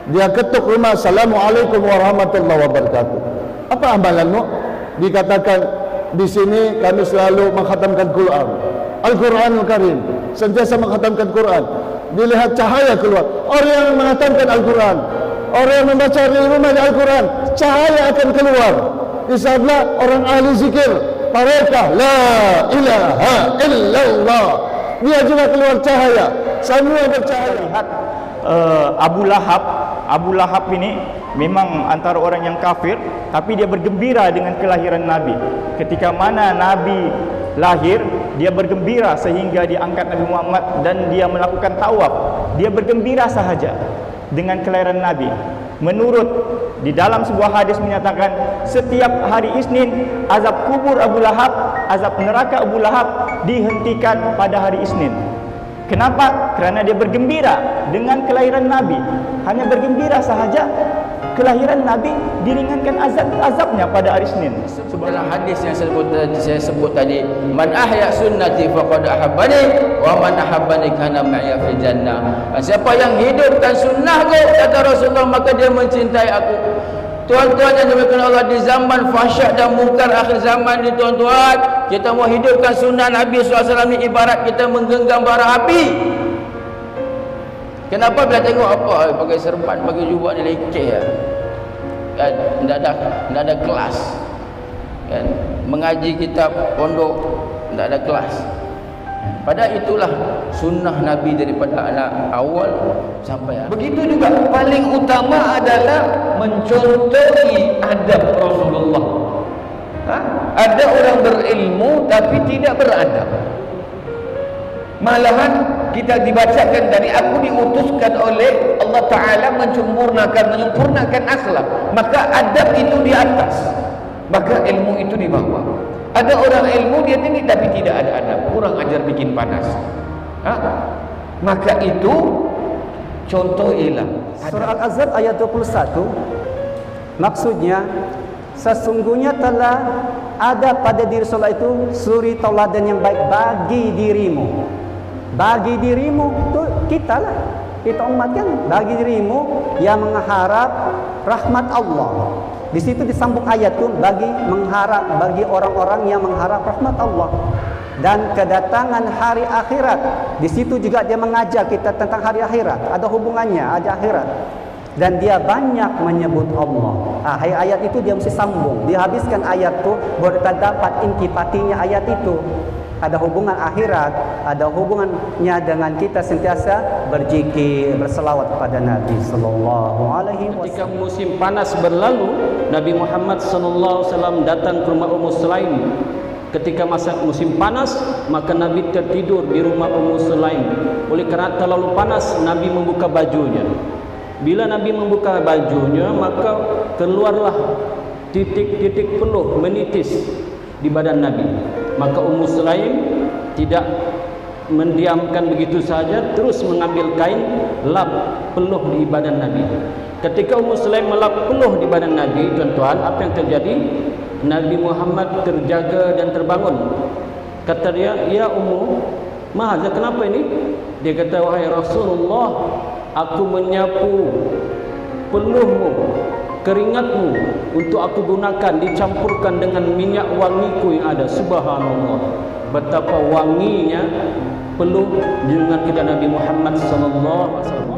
Dia ketuk rumah, Assalamualaikum warahmatullahi wabarakatuh. Apa amalanmu? Dikatakan di sini kami selalu mengkhatamkan Quran, Al-Quranul Karim, sentiasa mengkhatamkan Quran. Dilihat cahaya keluar, orang yang menghatamkan Al-Quran, orang yang membaca di rumah Al-Quran, cahaya akan keluar. Di sebelah orang ahli zikir, mereka la ilaha illallah, dia juga keluar cahaya, semua bercahaya. Lihat Abu Lahab ini memang antara orang yang kafir, tapi dia bergembira dengan kelahiran Nabi. Ketika mana Nabi lahir, dia bergembira sehingga diangkat Nabi Muhammad dan dia melakukan tawaf. Dia bergembira sahaja dengan kelahiran Nabi. Menurut di dalam sebuah hadis menyatakan, setiap hari Isnin azab kubur Abu Lahab, azab neraka Abu Lahab dihentikan pada hari Isnin. Kenapa? Kerana dia bergembira dengan kelahiran Nabi. Hanya bergembira sahaja, kelahiran Nabi diringankan azabnya pada hari Isnin. Dalam hadis yang saya sebut tadi, man ahya sunnati faqad ahabbani wa man ahabbani kana ma'iya fil jannah. Siapa yang hidupkan sunnahku, kata Rasulullah, maka dia mencintai aku. Tuan-tuan yang dimuliakan Allah, di zaman fahsyat dan mungkar akhir zaman ni tuan-tuan, kita mau hidupkan sunnah Nabi SAW ni ibarat kita menggenggam bara api. Kenapa? Bila tengok apa pakai serban, pakai jubah ni lekeh ya. Kan tidak ada kelas. Kan mengaji kitab pondok tidak ada kelas. Padahal itulah sunnah Nabi daripada anak awal sampai akhir. Begitu juga paling utama adalah mencontohi adab Rasulullah. Ada orang berilmu tapi tidak beradab. Malahan kita dibacakan dari aku diutuskan oleh Allah Ta'ala menyempurnakan akhlak. Maka adab itu di atas, maka ilmu itu di bawah. Ada orang ilmu dia tinggi tapi tidak ada adab, kurang ajar bikin panas. Maka itu contohilah. Surah Al-Ahzab ayat 21, maksudnya sesungguhnya telah ada pada diri Rasulullah itu suri tauladan yang baik bagi dirimu. Bagi dirimu itu kita lah, kita umat kan. Bagi dirimu yang mengharap rahmat Allah. Di situ disambung ayat tu bagi orang-orang yang mengharap rahmat Allah dan kedatangan hari akhirat. Di situ juga dia mengajar kita tentang hari akhirat, ada hubungannya, ada akhirat. Dan dia banyak menyebut Allah. Ayat itu dia mesti sambung. Dia habiskan ayat tu baru terdapat intipatinya ayat itu. Ada hubungan akhirat, ada hubungannya dengan kita sentiasa berzikir, berselawat kepada Nabi sallallahu alaihi wasallam. Ketika musim panas berlalu, Nabi Muhammad sallallahu alaihi wasallam datang ke rumah Ummu Sulaim. Ketika masa musim panas, maka Nabi tertidur di rumah Ummu Sulaim. Oleh kerana terlalu panas, Nabi membuka bajunya. Bila Nabi membuka bajunya, maka keluarlah titik-titik peluh menitis di badan Nabi. Maka Ummu Sulaim tidak mendiamkan begitu saja, terus mengambil kain lap peluh di badan Nabi. Ketika Ummu Sulaim melap peluh di badan Nabi, tuan-tuan, apa yang terjadi? Nabi Muhammad terjaga dan terbangun. Kata dia, "Ya Ummu, mahaza, kenapa ini?" Dia kata, "Wahai Rasulullah, aku menyapu peluhmu, keringatmu untuk aku gunakan, dicampurkan dengan minyak wangiku yang ada." Subhanallah, betapa wanginya peluh dengan kita Nabi Muhammad sallallahu alaihi wasallam.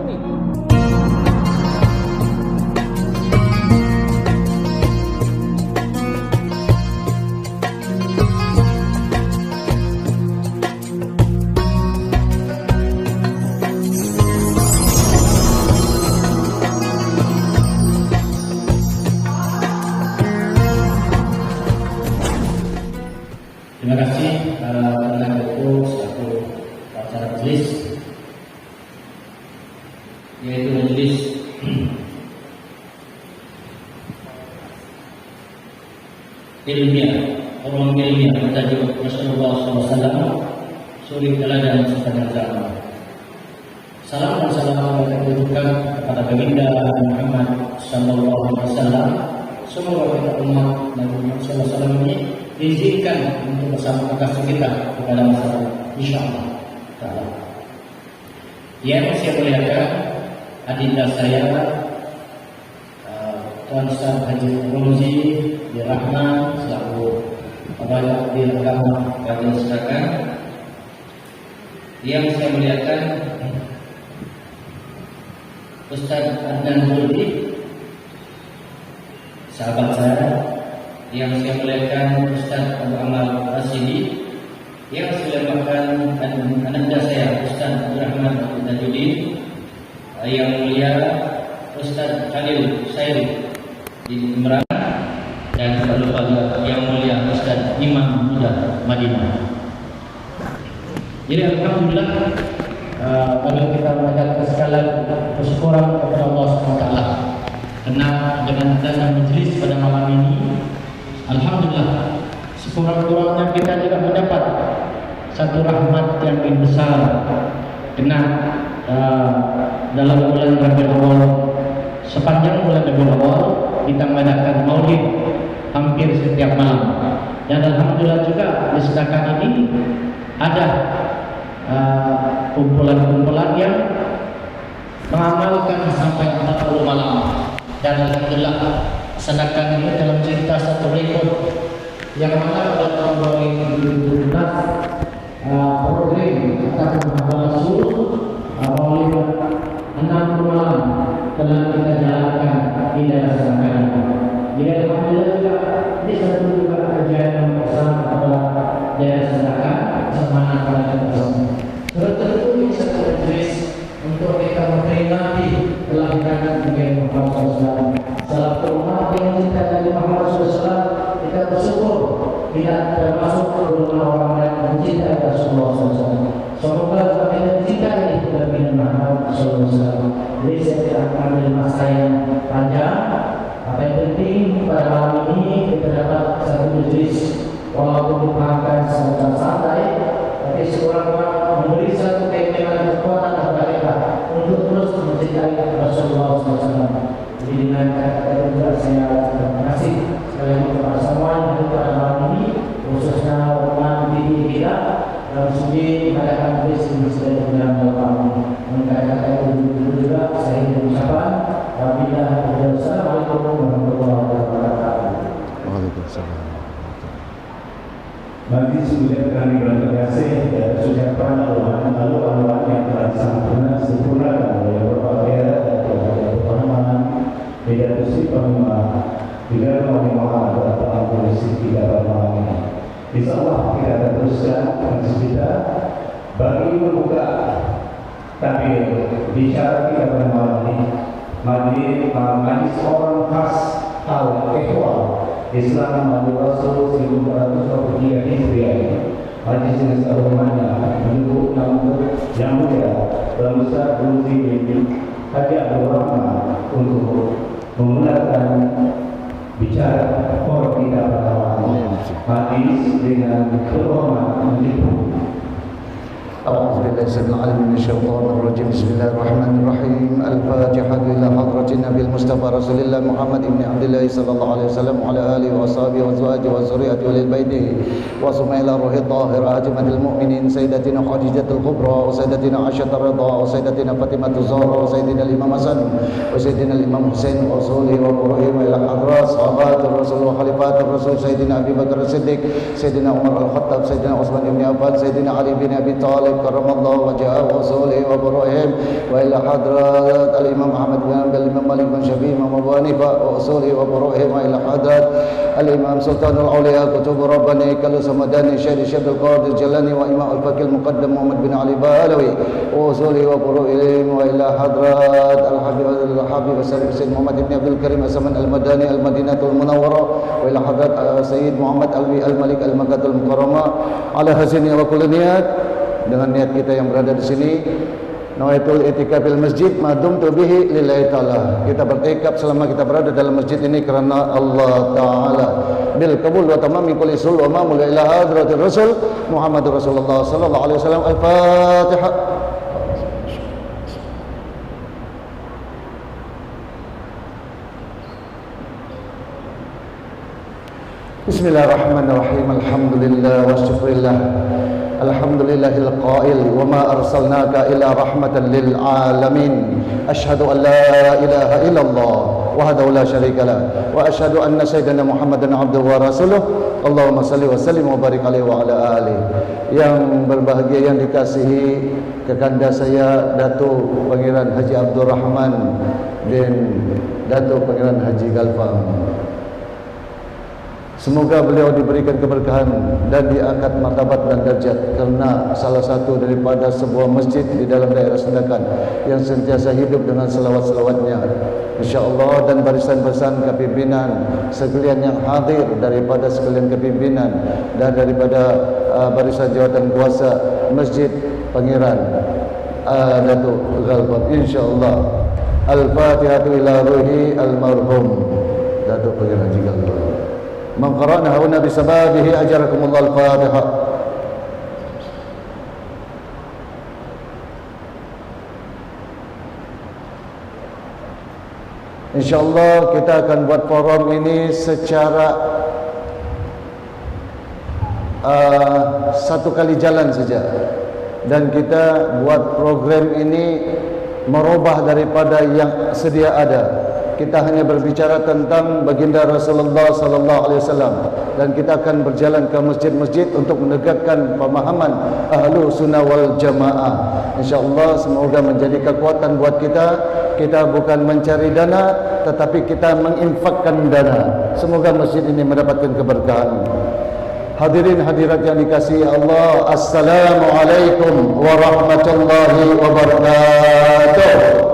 Terima kasih Tuan Dato selaku acara majelis, yaitu majelis ilmiah, orang ilmiah bertajuk Rasulullah SAW, suri teladan sepanjang zaman. Salam dan salam kita tujukan kepada baginda Muhammad SAW. Semoga kita umat Nabi Muhammad SAW ini diizinkan untuk bersama kasih kita kepada masyarakat, insyaAllah. Yang saya muliakan, adinda saya Tuan Ustaz Haji Romzi bin Rahman selaku Kepala Bidang Agama Kajian Sedekah. Yang saya muliakan Ustaz Adnan Hurdi, sahabat saya. Yang saya muliakan Ustaz Abu Amal Rasidi. Yang saya muliakan ananda saya Ustaz Abdul Rahman Tajuddin. Yang mulia Ustaz Khalil Sairi di Jemberana, dan tidak lupa juga yang mulia Ustaz Imam Muda Madinah. Jadi alhamdulillah, kalau kita mengucapkan segala kesyukuran kepada Allah SWT, karena dengan adanya majlis pada malam ini, alhamdulillah sekurang-kurangnya kita juga mendapat satu rahmat yang lebih besar. Karena dalam bulan Rabiul Awal, sepanjang bulan Rabiul Awal kita mengadakan maulid hampir setiap malam. Dan alhamdulillah juga di sedekah ini ada kumpulan-kumpulan yang mengamalkan sampai 40 malam. Dan alhamdulillah sedekah ini dalam cerita satu rekod yang mana pada tahun 2017 program atas nama Rasul maulid 60 malam telah kita jalankan di daerah sedekah ini. Jadi alhamdulillah juga ini satu juga kajian yang besar kepada daerah sedekah semangat pada kita. Tentu ini satu majlis untuk kita memperingati kelahiran Nabi Muhammad SAW. Salah satu umat yang cinta Nabi Muhammad SAW, kita bersyukur tidak termasuk golongan orang yang mencintai Rasulullah SAW. Semoga kita mencintai Nabi Muhammad SAW. Jadi saya tidak akan ambil masa yang panjang. Apa yang penting pada malam ini kita dapat satu majlis walaupun dipakai secara santai, tapi sekurang-kurangnya memberi satu keinginan kekuatan kepada kita untuk terus mencintai Rasulullah SAW. Jadi dengan kata-kata itu saya terima kasih sekali lagi kepada semua yang hadir pada malam ini, khususnya umat di kita dalam sudi mengadakan majlis ini dalam malam ini. Dengan kata-kata itu juga saya ingin mengucapkan Assalamualaikum warahmatullahi wabarakatuh. Waalaikumsalam. Bagi semuanya kami berterima kasih ucapan Allah yang telah sempurnakan oleh Bapak Kera dan Pemahaman Mediasi Pemahaman juga Nabi Muhammad dalam kondisi kita malam ini. Insyaallah kita akan teruskan proses kita bagi membuka tapi bicara kita pada malam ini. Majlis orang khas al-Ikhwan Islam Nabi Rasul 1443 Hijriah. Majlis yang terhormatnya menyebut nama yang mulia Tuan Ustaz Romzi bin Haji Abdul Rahman untuk memulakan bicara for kita pada malam ini. Majlis dengan terhormat menyebut أعوذ بالله السميع العليم من الشيطان الرجيم بسم الله الرحمن الرحيم الفاتحة إلى حضرة النبي المصطفى رسول الله محمد بن عبد الله صلى الله عليه وسلم وعلى آله وصحبه وأزواجه وذريته وللبيته وثم إلى روح الطاهرة أجمل المؤمنين سيدتنا خديجة الكبرى وسيدتنا عائشة الرضا وسيدتنا فاطمة الزهراء وسيدنا الإمام حسن وسيدنا الإمام حسين ورسوله وقرئهم إلى حضرات صحابات الرسول وخليفات الرسول سيدنا أبي بكر الصديق سيدنا عمر الخطاب سيدنا عثمان بن عفان سيدنا علي بن أبي طالب كرم الله وجهه ورسوله وبروئهم وإلى حضرات الإمام أحمد بن حنبل الإمام مالك بن شافعي الإمام أبو حنيفة ورسوله وبروئهم وإلى حضرات الإمام سلطان الأولياء كتب رباني كالو سمداني شهد الشيخ القاضي الجلاني وإمام الفقيه المقدم محمد بن علي بهلوي ورسوله وبروئهم وإلى حضرات الحبيب سيد محمد بن عبد الكريم السمن المداني المدينة المنورة وإلى حضرات سيد محمد الوي الملك المكة المكرمة على حسنه وكل نيات. Dengan niat kita yang berada di sini, nawaitul itikafil masjid madum tubihi lillahi ta'ala. Kita bertikaf selama kita berada dalam masjid ini karena Allah Ta'ala. Bil qabul wa tamami kulli sul wa ma'mul ila hadratir rasul Muhammadur Rasulullah sallallahu alaihi wasallam. Al-Fatihah. Bismillahirrahmanirrahim. Alhamdulillah wa syukurillah. Alhamdulillahil qail wa ma arsalnaka illa rahmatan lil alamin. Asyhadu an la ilaha illallah wahdahu la syarika lah, wa asyhadu anna sayyidina Muhammadan abduhu wa rasuluh. Allahumma salli wa sallim wa barik alaihi wa ala alihi. Yang berbahagia, yang dikasihi kekanda saya Datuk Pangeran Haji Abdul Rahman bin Datuk Pangeran Haji Galfang. Semoga beliau diberikan keberkahan dan diangkat martabat dan darjat kerana salah satu daripada sebuah masjid di dalam daerah Sandakan yang sentiasa hidup dengan selawat-selawatnya, insya-Allah, dan barisan-barisan kepimpinan sekalian yang hadir daripada sekalian kepimpinan dan daripada barisan jawatan kuasa Masjid Pangeran Datuk Galfang, insya-Allah. Al-Fatihatu ila ruhi al-marhum Datuk Pangeran Haji Galfang. Man qara'na huna bisababihi ajarakumullah al-Fatihah. InsyaAllah kita akan buat forum ini secara satu kali jalan saja, dan kita buat program ini merubah daripada yang sedia ada. Kita hanya berbicara tentang baginda Rasulullah sallallahu alaihi wasallam, dan kita akan berjalan ke masjid-masjid untuk menegakkan pemahaman ahlu sunnah wal jamaah. InsyaAllah semoga menjadi kekuatan buat kita. Kita bukan mencari dana, tetapi kita menginfakkan dana. Semoga masjid ini mendapatkan keberkahan. Hadirin hadirat yang dikasihi Allah, Assalamualaikum warahmatullahi wabarakatuh.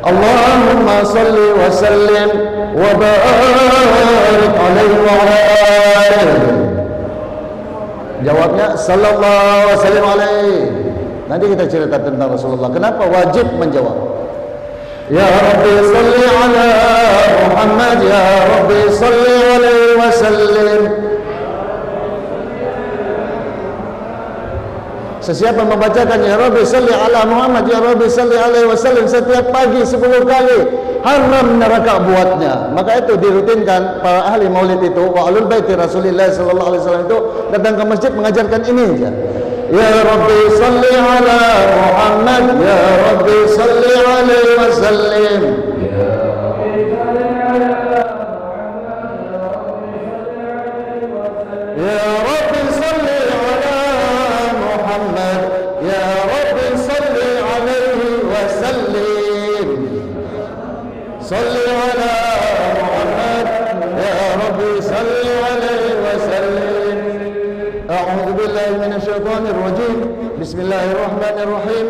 Allahumma salli wa sallim wa barik alaihi wa ala alihi. Jawabnya sallallahu wa sallim alaihi. Nanti kita cerita tentang Rasulullah. Kenapa wajib menjawab? Ya Rabbi salli ala Muhammad, ya Rabbi salli alaihi wa sallim. Sesiapa membacakan ya Rabbi salli ala Muhammad, ya Rabbi salli alaihi wasallam setiap pagi 10 kali, haram neraka buatnya. Maka itu dirutinkan para ahli maulid itu, wa alul baiti Rasulillah sallallahu alaihi wasallam itu datang ke masjid mengajarkan ini saja. Ya Rabbi salli ala Muhammad, ya Rabbi salli alaihi wasallam. Ya Rabbi salli ala Muhammad, ya Rabbi salli alaihi wasallim. Salli ala Muhammad, ya Rabbi salli alaihi wasallim. A'udzu billahi minasyaitonir rajim. Bismillahirrahmanirrahim.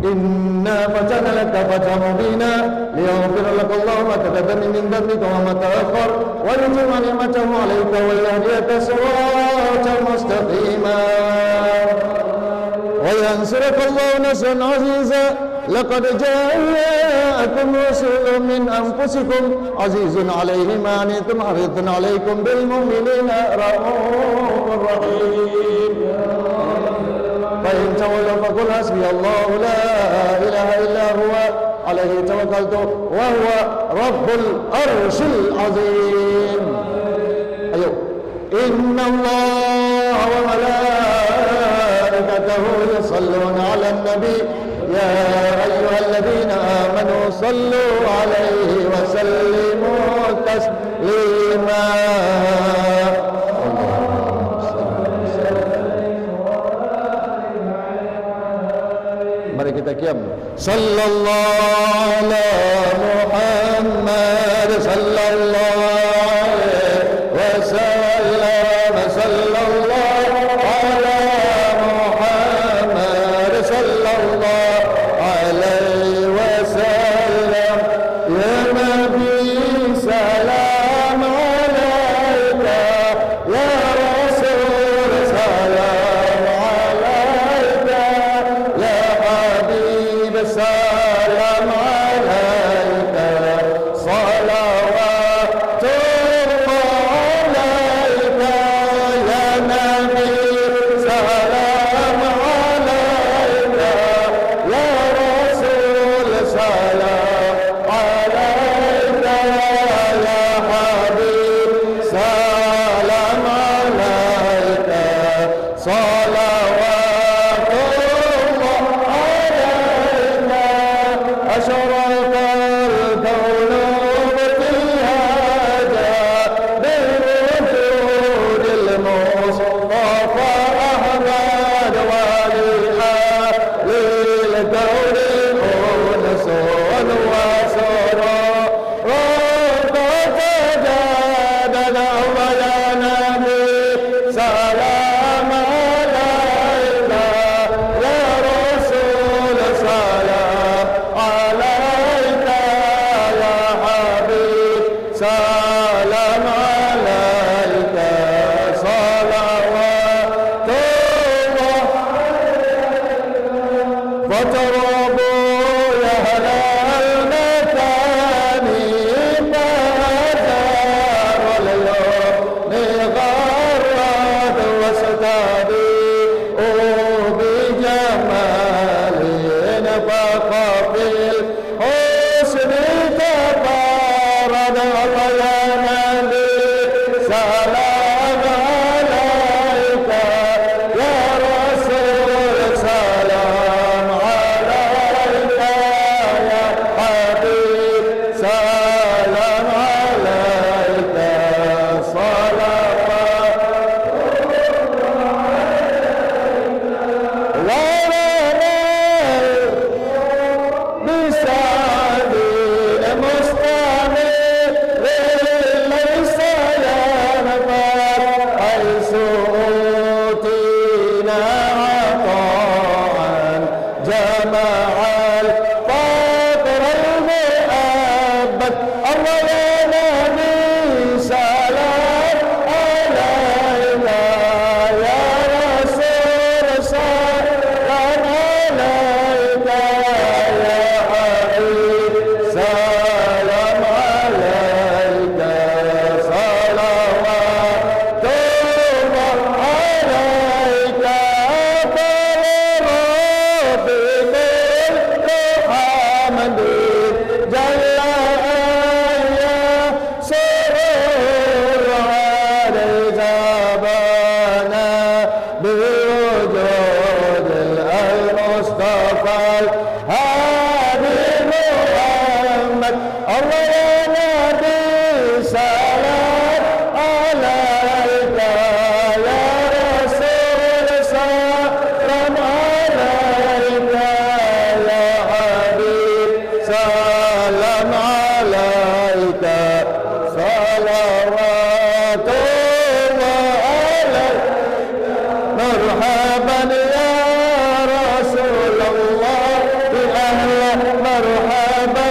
Inna fatana laka fathan mubina liyaghfira laka Allahu ma taqaddama min dhanbika wa ma ta'akhkhar wa yutimma ni'matahu 'alayka wa yahdiyaka siratan mustaqima wa yansuraka Allahu nasran 'aziza. Laqad ja'akum rasulun min anfusikum 'azizun 'alayhi ma 'anittum harisun 'alaykum bil mu'minina ra'ufur rahim. فإن تولوا فقل حسبي الله لا إله إلا هو عليه توكلت وهو رب العرش العظيم. أيوه. إن الله وملائكته يصلون على النبي يا أيها الذين آمنوا صلوا عليه وسلموا تسليما. Mari kita qiyam. Sallallahu ala Muhammad sallallahu alaihi wasallam. Sallallahu ala Muhammad sallallahu alaihi wasallam. Ya Nabi salam alaika, ya Rasul salam alaika, ya Habib salam alaika, salawatullah alaika, ya Nabi salam alaika, ya Rasul salam alaika, ya Habib salam alaika, salawatullah alaika. Asyraka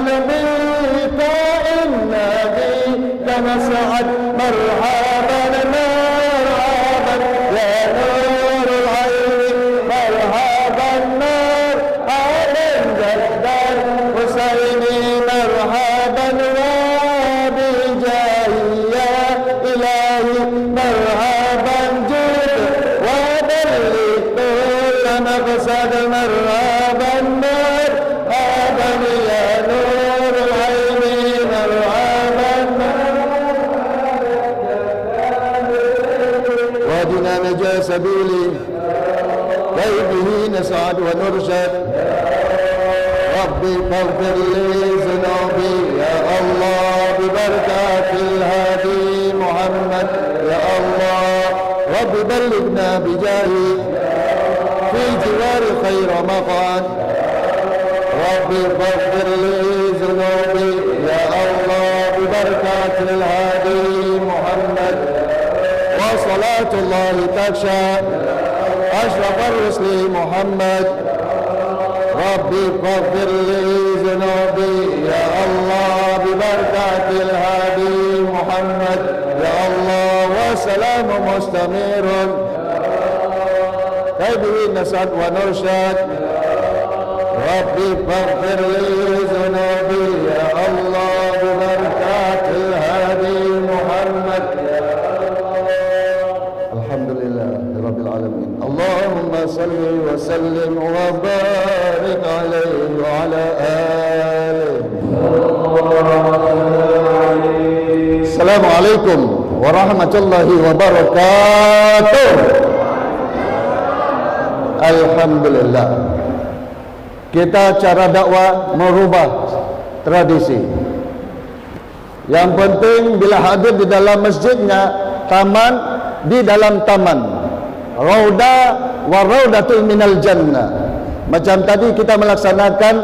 بك النبي كنسعد مرحبا مرحبا يا نور العين مرحبا مرحبا جد الحسين مرحبا وبجاهي يا إلهي مرحبا جد وبلغ كل مقصد مرحبا مرحبا يا نور العين مرحبا وادنا نجا سبيلي كي به نسعد ونرشد ربي فاغفر لي ذنوبي يا الله ببركات الهادي محمد يا الله رب بلغنا بجاهي في جوار خير مقعد ربي فاغفر لي ذنوبي يا الله ببركات الهادي محمد وصلاة الله تخشى أشرف الرسل محمد ربي فاغفر لي ذنوبي يا الله ببركات الهادي محمد يا الله وسلام مستمر كي به نسعد ونرشد ربي فاغفر لي ذنوبي يا الله ببركات الهادي محمد الحمد لله رب العالمين اللهم صل وسلم وبارك عليه وعلى آله السلام عليكم ورحمة الله وبركاته Alhamdulillah. Kita cara dakwah merubah tradisi. Yang penting bila hadir di dalam masjidnya, taman di dalam taman. Rauda wa raudatul minal jannah. Macam tadi kita melaksanakan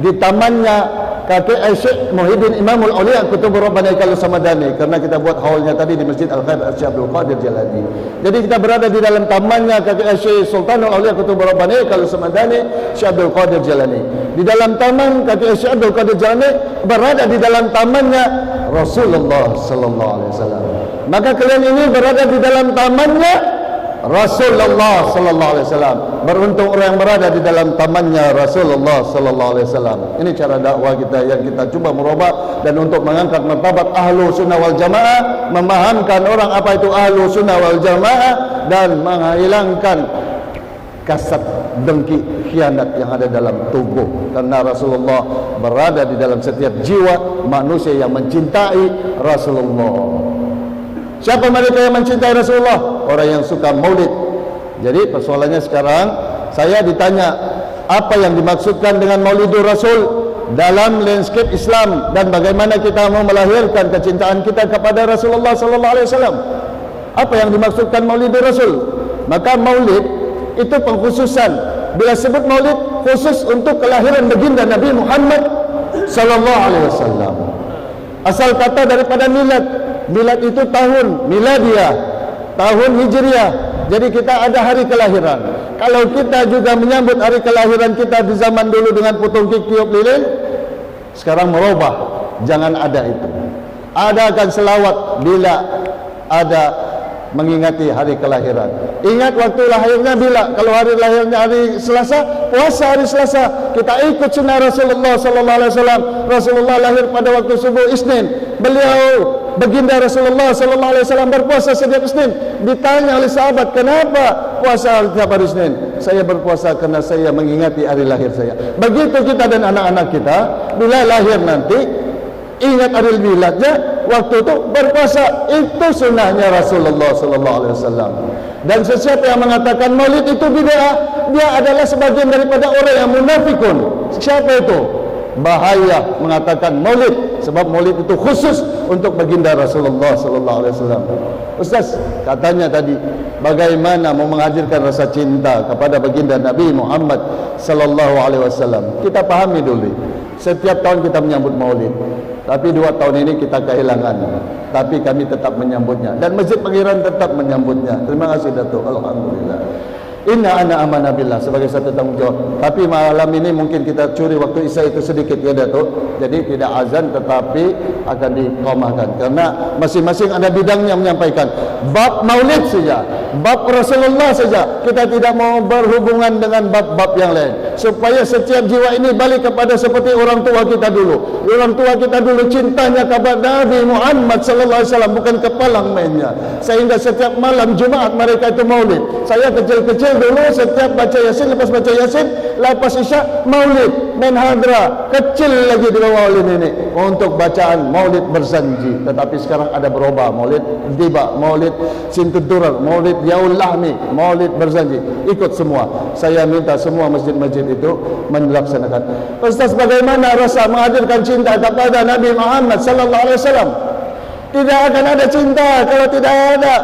di tamannya kakek Syekh Muhyiddin Imamul Aulia Kutubur Rabbani Kalau Samadani, karena kita buat haulnya tadi di Masjid Al-Khair Syekh Abdul Qadir Jalani. Jadi kita berada di dalam tamannya kakek Syekh Sultanul Aulia Kutubur Rabbani Kalau Samadani Syekh Abdul Qadir Jalani. Di dalam taman kakek Syekh Abdul Qadir Jalani berada di dalam tamannya Rasulullah sallallahu alaihi wasallam. Maka kalian ini berada di dalam tamannya Rasulullah sallallahu alaihi wasallam. Beruntung orang yang berada di dalam tamannya Rasulullah sallallahu alaihi wasallam. Ini cara dakwah kita yang kita cuba merubah, dan untuk mengangkat martabat ahlu sunnah wal jamaah, memahamkan orang apa itu ahlu sunnah wal jamaah, dan menghilangkan kasat dengki khianat yang ada dalam tubuh. Karena Rasulullah berada di dalam setiap jiwa manusia yang mencintai Rasulullah. Siapa mereka yang mencintai Rasulullah? Orang yang suka maulid. Jadi persoalannya sekarang, saya ditanya apa yang dimaksudkan dengan maulidur Rasul dalam landscape Islam, dan bagaimana kita mau melahirkan kecintaan kita kepada Rasulullah sallallahu alaihi wasallam. Apa yang dimaksudkan maulidur Rasul? Maka maulid itu pengkhususan. Bila sebut maulid, khusus untuk kelahiran baginda Nabi Muhammad sallallahu alaihi wasallam. Asal kata daripada milad. Milad itu tahun miladiah, tahun hijriah. Jadi kita ada hari kelahiran. Kalau kita juga menyambut hari kelahiran kita di zaman dulu dengan potong kek tiup lilin, sekarang merubah, jangan ada itu. Adakan selawat bila ada mengingati hari kelahiran. Ingat waktu lahirnya bila? Kalau hari lahirnya hari Selasa, puasa hari Selasa. Kita ikut sunnah Rasulullah sallallahu alaihi wasallam. Rasulullah lahir pada waktu subuh Isnin. Beliau baginda Rasulullah sallallahu alaihi wasallam berpuasa setiap Isnin. Ditanya oleh sahabat, "Kenapa puasa setiap hari Isnin?" "Saya berpuasa karena saya mengingati hari lahir saya." Begitu kita dan anak-anak kita bila lahir nanti ingat hari miladnya, waktu itu berpuasa. Itu sunnahnya Rasulullah sallallahu alaihi wasallam. Dan sesiapa yang mengatakan maulid itu bid'ah, dia adalah sebagian daripada orang yang munafikun. Siapa itu? Bahaya mengatakan maulid, sebab maulid itu khusus untuk baginda Rasulullah sallallahu alaihi wasallam. Ustaz, katanya tadi bagaimana mau menghadirkan rasa cinta kepada baginda Nabi Muhammad sallallahu alaihi wasallam. Kita pahami dulu. Setiap tahun kita menyambut maulid. Tapi 2 tahun ini kita kehilangan. Tapi kami tetap menyambutnya. Dan Masjid Pangeran tetap menyambutnya. Terima kasih Datuk. Alhamdulillah. Inna ana amanah billah sebagai satu tanggungjawab. Tapi malam ini mungkin kita curi waktu Isya itu sedikit ya Datuk. Jadi tidak azan tetapi akan diqamahkan karena masing-masing ada bidangnya menyampaikan. Bab maulid saja, bab Rasulullah saja. Kita tidak mau berhubungan dengan bab-bab yang lain. Supaya setiap jiwa ini balik kepada seperti orang tua kita dulu. Orang tua kita dulu cintanya kepada Nabi Muhammad sallallahu alaihi wasallam, bukan kepalang mainnya. Sehingga setiap malam Jumaat mereka itu maulid. Saya kecil-kecil dulu setiap baca Yasin, lepas baca Yasin, lepas Isya maulid, main hadra, kecil lagi di bawah maulid ini untuk bacaan maulid berzanji. Tetapi sekarang ada berubah, maulid tiba, maulid sintudurar, maulid yaul lahmi, maulid berzanji, ikut semua. Saya minta semua masjid-masjid itu melaksanakan. Ustaz, bagaimana rasa menghadirkan cinta kepada Nabi Muhammad sallallahu alaihi wasallam? Tidak akan ada cinta kalau tidak ada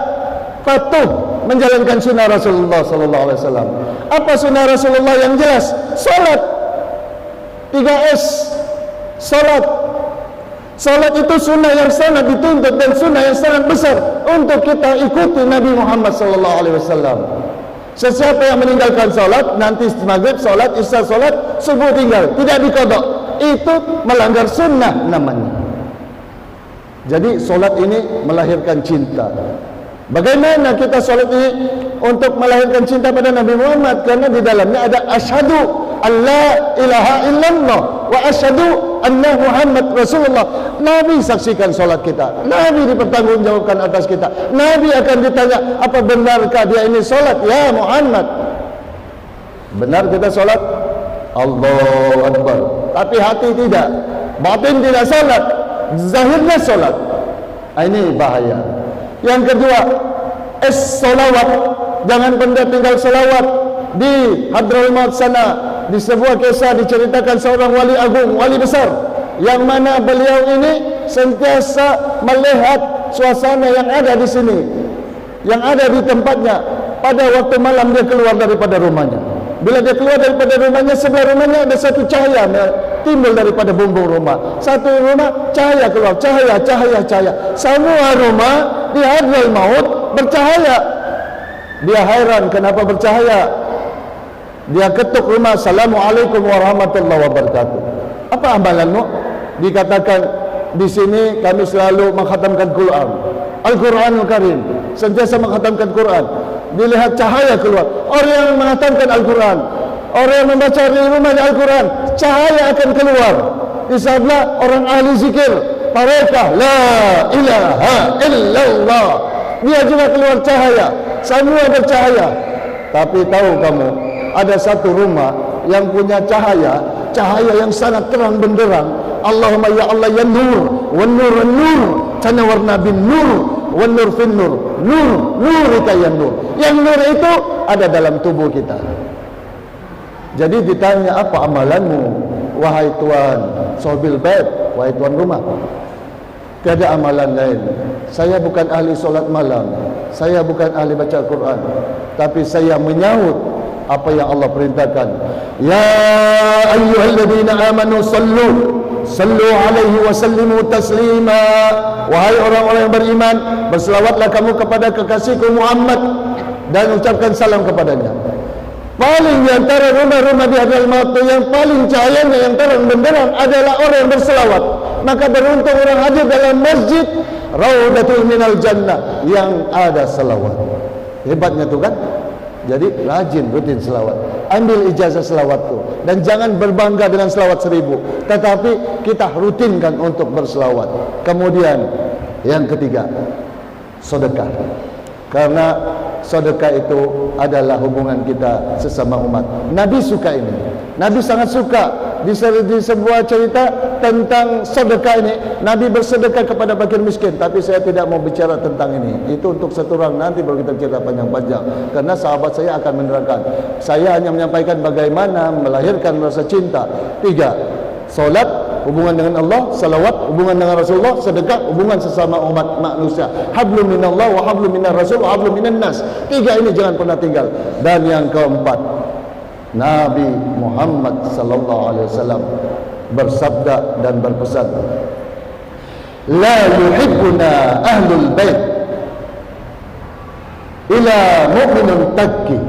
patuh menjalankan sunnah Rasulullah sallallahu alaihi wasallam. Apa sunnah Rasulullah yang jelas? Salat. 3S. Salat. Salat itu sunnah yang sangat dituntut dan sunnah yang sangat besar untuk kita ikuti Nabi Muhammad sallallahu alaihi wasallam. Sesiapa yang meninggalkan salat, nanti maghrib salat, isya salat, subuh tinggal, tidak diqadha, itu melanggar sunnah namanya. Jadi solat ini melahirkan cinta. Bagaimana kita solat ini untuk melahirkan cinta pada Nabi Muhammad? Karena di dalamnya ada asyhadu an la ilaha illallah wa asyhadu anna Muhammad Rasulullah. Nabi saksikan solat kita, Nabi dipertanggungjawabkan atas kita, Nabi akan ditanya, apa benarkah dia ini solat ya Muhammad? Benar kita solat? Allahu Akbar. Tapi hati tidak, batin tidak solat, zahirnya solat. Ini bahaya. Yang kedua, solawat. Jangan benda tinggal solawat. Di Hadramaut sana, di sebuah kisah diceritakan seorang wali agung, wali besar, yang mana beliau ini sentiasa melihat suasana yang ada di sini, yang ada di tempatnya. Pada waktu malam dia keluar daripada rumahnya. Bila dia keluar daripada rumahnya, sebelah rumahnya ada satu cahaya timbul daripada bumbung rumah. Satu rumah cahaya keluar, cahaya. Semua rumah di Hadramaut Maut bercahaya. Dia heran kenapa bercahaya. Dia ketuk rumah, Assalamualaikum warahmatullahi wabarakatuh. Apa amalanmu? Dikatakan di sini kami selalu mengkhatamkan Quran, Al-Quranul Karim, sentiasa mengkhatamkan Quran. Dilihat cahaya keluar. Orang yang menghatamkan Al-Quran, orang yang membaca di rumahnya Al-Quran, cahaya akan keluar. Di sebelah orang ahli zikir, tarekah, la ilaha illallah, dia juga keluar cahaya. Semua bercahaya. Tapi tahu kamu, ada satu rumah yang punya cahaya yang sangat terang benderang. Allahumma ya Allah ya nur, wan nur nur, sana warna bin nur, wan nur fin nur, nur ika ya nur. Yang nur itu ada dalam tubuh kita. Jadi ditanya, apa amalanmu wahai tuan sobil bait, wahai tuan rumah? Tiada amalan lain. Saya bukan ahli solat malam, saya bukan ahli baca Quran, tapi saya menyahut apa yang Allah perintahkan. Ya ayyuhalladzina amanu sallu alaihi wa sallimu taslima. Wahai orang-orang yang beriman, berselawatlah kamu kepada kekasihku Muhammad dan ucapkan salam kepadanya. Paling di antara rumah-rumah di Hadramaut yang paling cahayanya, yang terang benderang adalah orang yang berselawat. Maka beruntung orang hadir dalam masjid Raudatul Minal Jannah yang ada selawat. Hebatnya tu kan? Jadi rajin, rutin selawat. Ambil ijazah selawat tu. Dan jangan berbangga dengan selawat 1000, tetapi kita rutinkan untuk berselawat. Kemudian yang ketiga, sedekah. Karena sedekah itu adalah hubungan kita sesama umat. Nabi suka ini. Nabi sangat suka di sebuah cerita tentang sedekah ini. Nabi bersedekah kepada fakir miskin. Tapi saya tidak mau bicara tentang ini. Itu untuk satu orang, nanti baru kita cerita panjang-panjang. Karena sahabat saya akan menerangkan. Saya hanya menyampaikan bagaimana melahirkan rasa cinta. 3. Solat, hubungan dengan Allah. Salawat, hubungan dengan Rasulullah. Sedekah, hubungan sesama umat manusia. Hablum minallah wa hablum minar rasul wa hablum minan nas. 3 ini jangan pernah tinggal. Dan yang keempat, Nabi Muhammad sallallahu alaihi wasallam bersabda dan berpesan, la yuhibbuna ahlul bait ila mu'minun taqi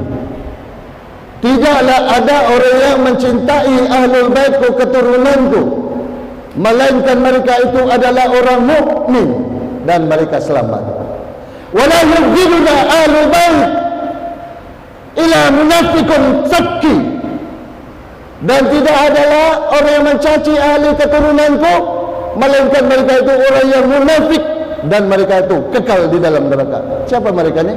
Tidaklah ada orang yang mencintai ahlul baitku, keturunanku, melainkan mereka itu adalah orang mukmin dan mereka selamat. Wala yubghiduna ahlul bait ila munafiqun sakki. Dan tidak adalah orang yang mencaci ahli keturunanku, melainkan mereka itu orang yang munafik dan mereka itu kekal di dalam neraka. Siapa mereka ni?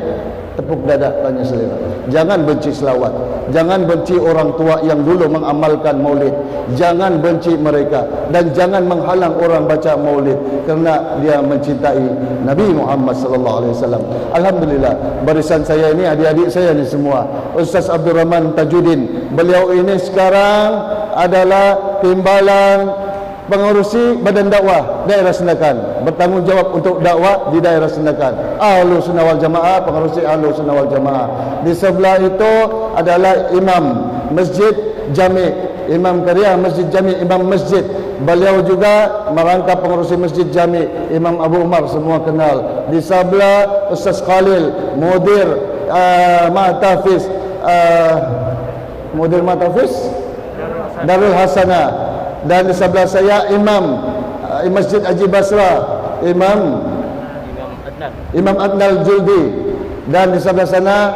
Tepuk dada, tanya selera. Jangan benci selawat, jangan benci orang tua yang dulu mengamalkan maulid, jangan benci mereka, dan jangan menghalang orang baca maulid kerana dia mencintai Nabi Muhammad sallallahu alaihi wasallam. Alhamdulillah, barisan saya ini, adik-adik saya ni semua, Ustaz Abdul Rahman Tajuddin, beliau ini sekarang adalah timbalan pengurusi badan dakwah daerah Sendakan, bertanggungjawab untuk dakwah di daerah Sendakan, Ahlus Sunnah wal Jamaah, pengurusi Ahlus Sunnah wal Jamaah. Di sebelah itu adalah imam masjid jami, imam karya masjid jami, imam masjid. Beliau juga merangkap pengurusi masjid jami, Imam Abu Umar, semua kenal. Di sebelah Ustaz Khalil, mudir Ma'tafiz, mudir Ma'tafiz Darul Hasanah. Dan di sebelah saya Imam Masjid Haji Basra, Imam Adnal Juldi. Dan di sebelah sana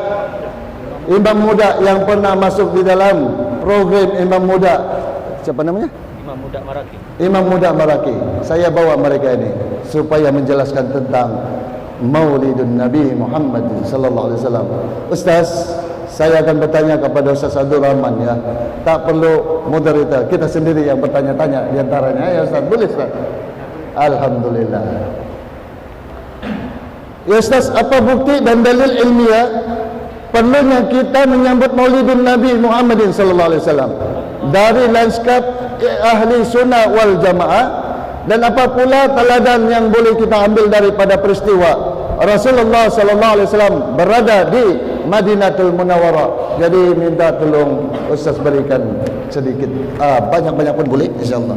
imam muda yang pernah masuk di dalam program imam muda, siapa namanya? Imam Muda Maraki. Imam Muda Maraki. Saya bawa mereka ini supaya menjelaskan tentang Maulidun Nabi Muhammad sallallahu alaihi wasallam. Ustaz, saya akan bertanya kepada Ustaz Abdul Rahman, ya. Tak perlu moderator, kita sendiri yang bertanya-tanya di antaranya, ya Ustaz. Boleh Ustaz? Alhamdulillah. Ya Ustaz, apa bukti dan dalil ilmiah perlunya kita menyambut Maulidun Nabi Muhammad sallallahu alaihi wasallam dari lanskap ahli sunnah wal jamaah, dan apa pula teladan yang boleh kita ambil daripada peristiwa Rasulullah sallallahu alaihi wasallam berada di Madinatul Munawwarah. Jadi minta tolong Ustaz berikan sedikit, banyak-banyak pun boleh, insyaallah.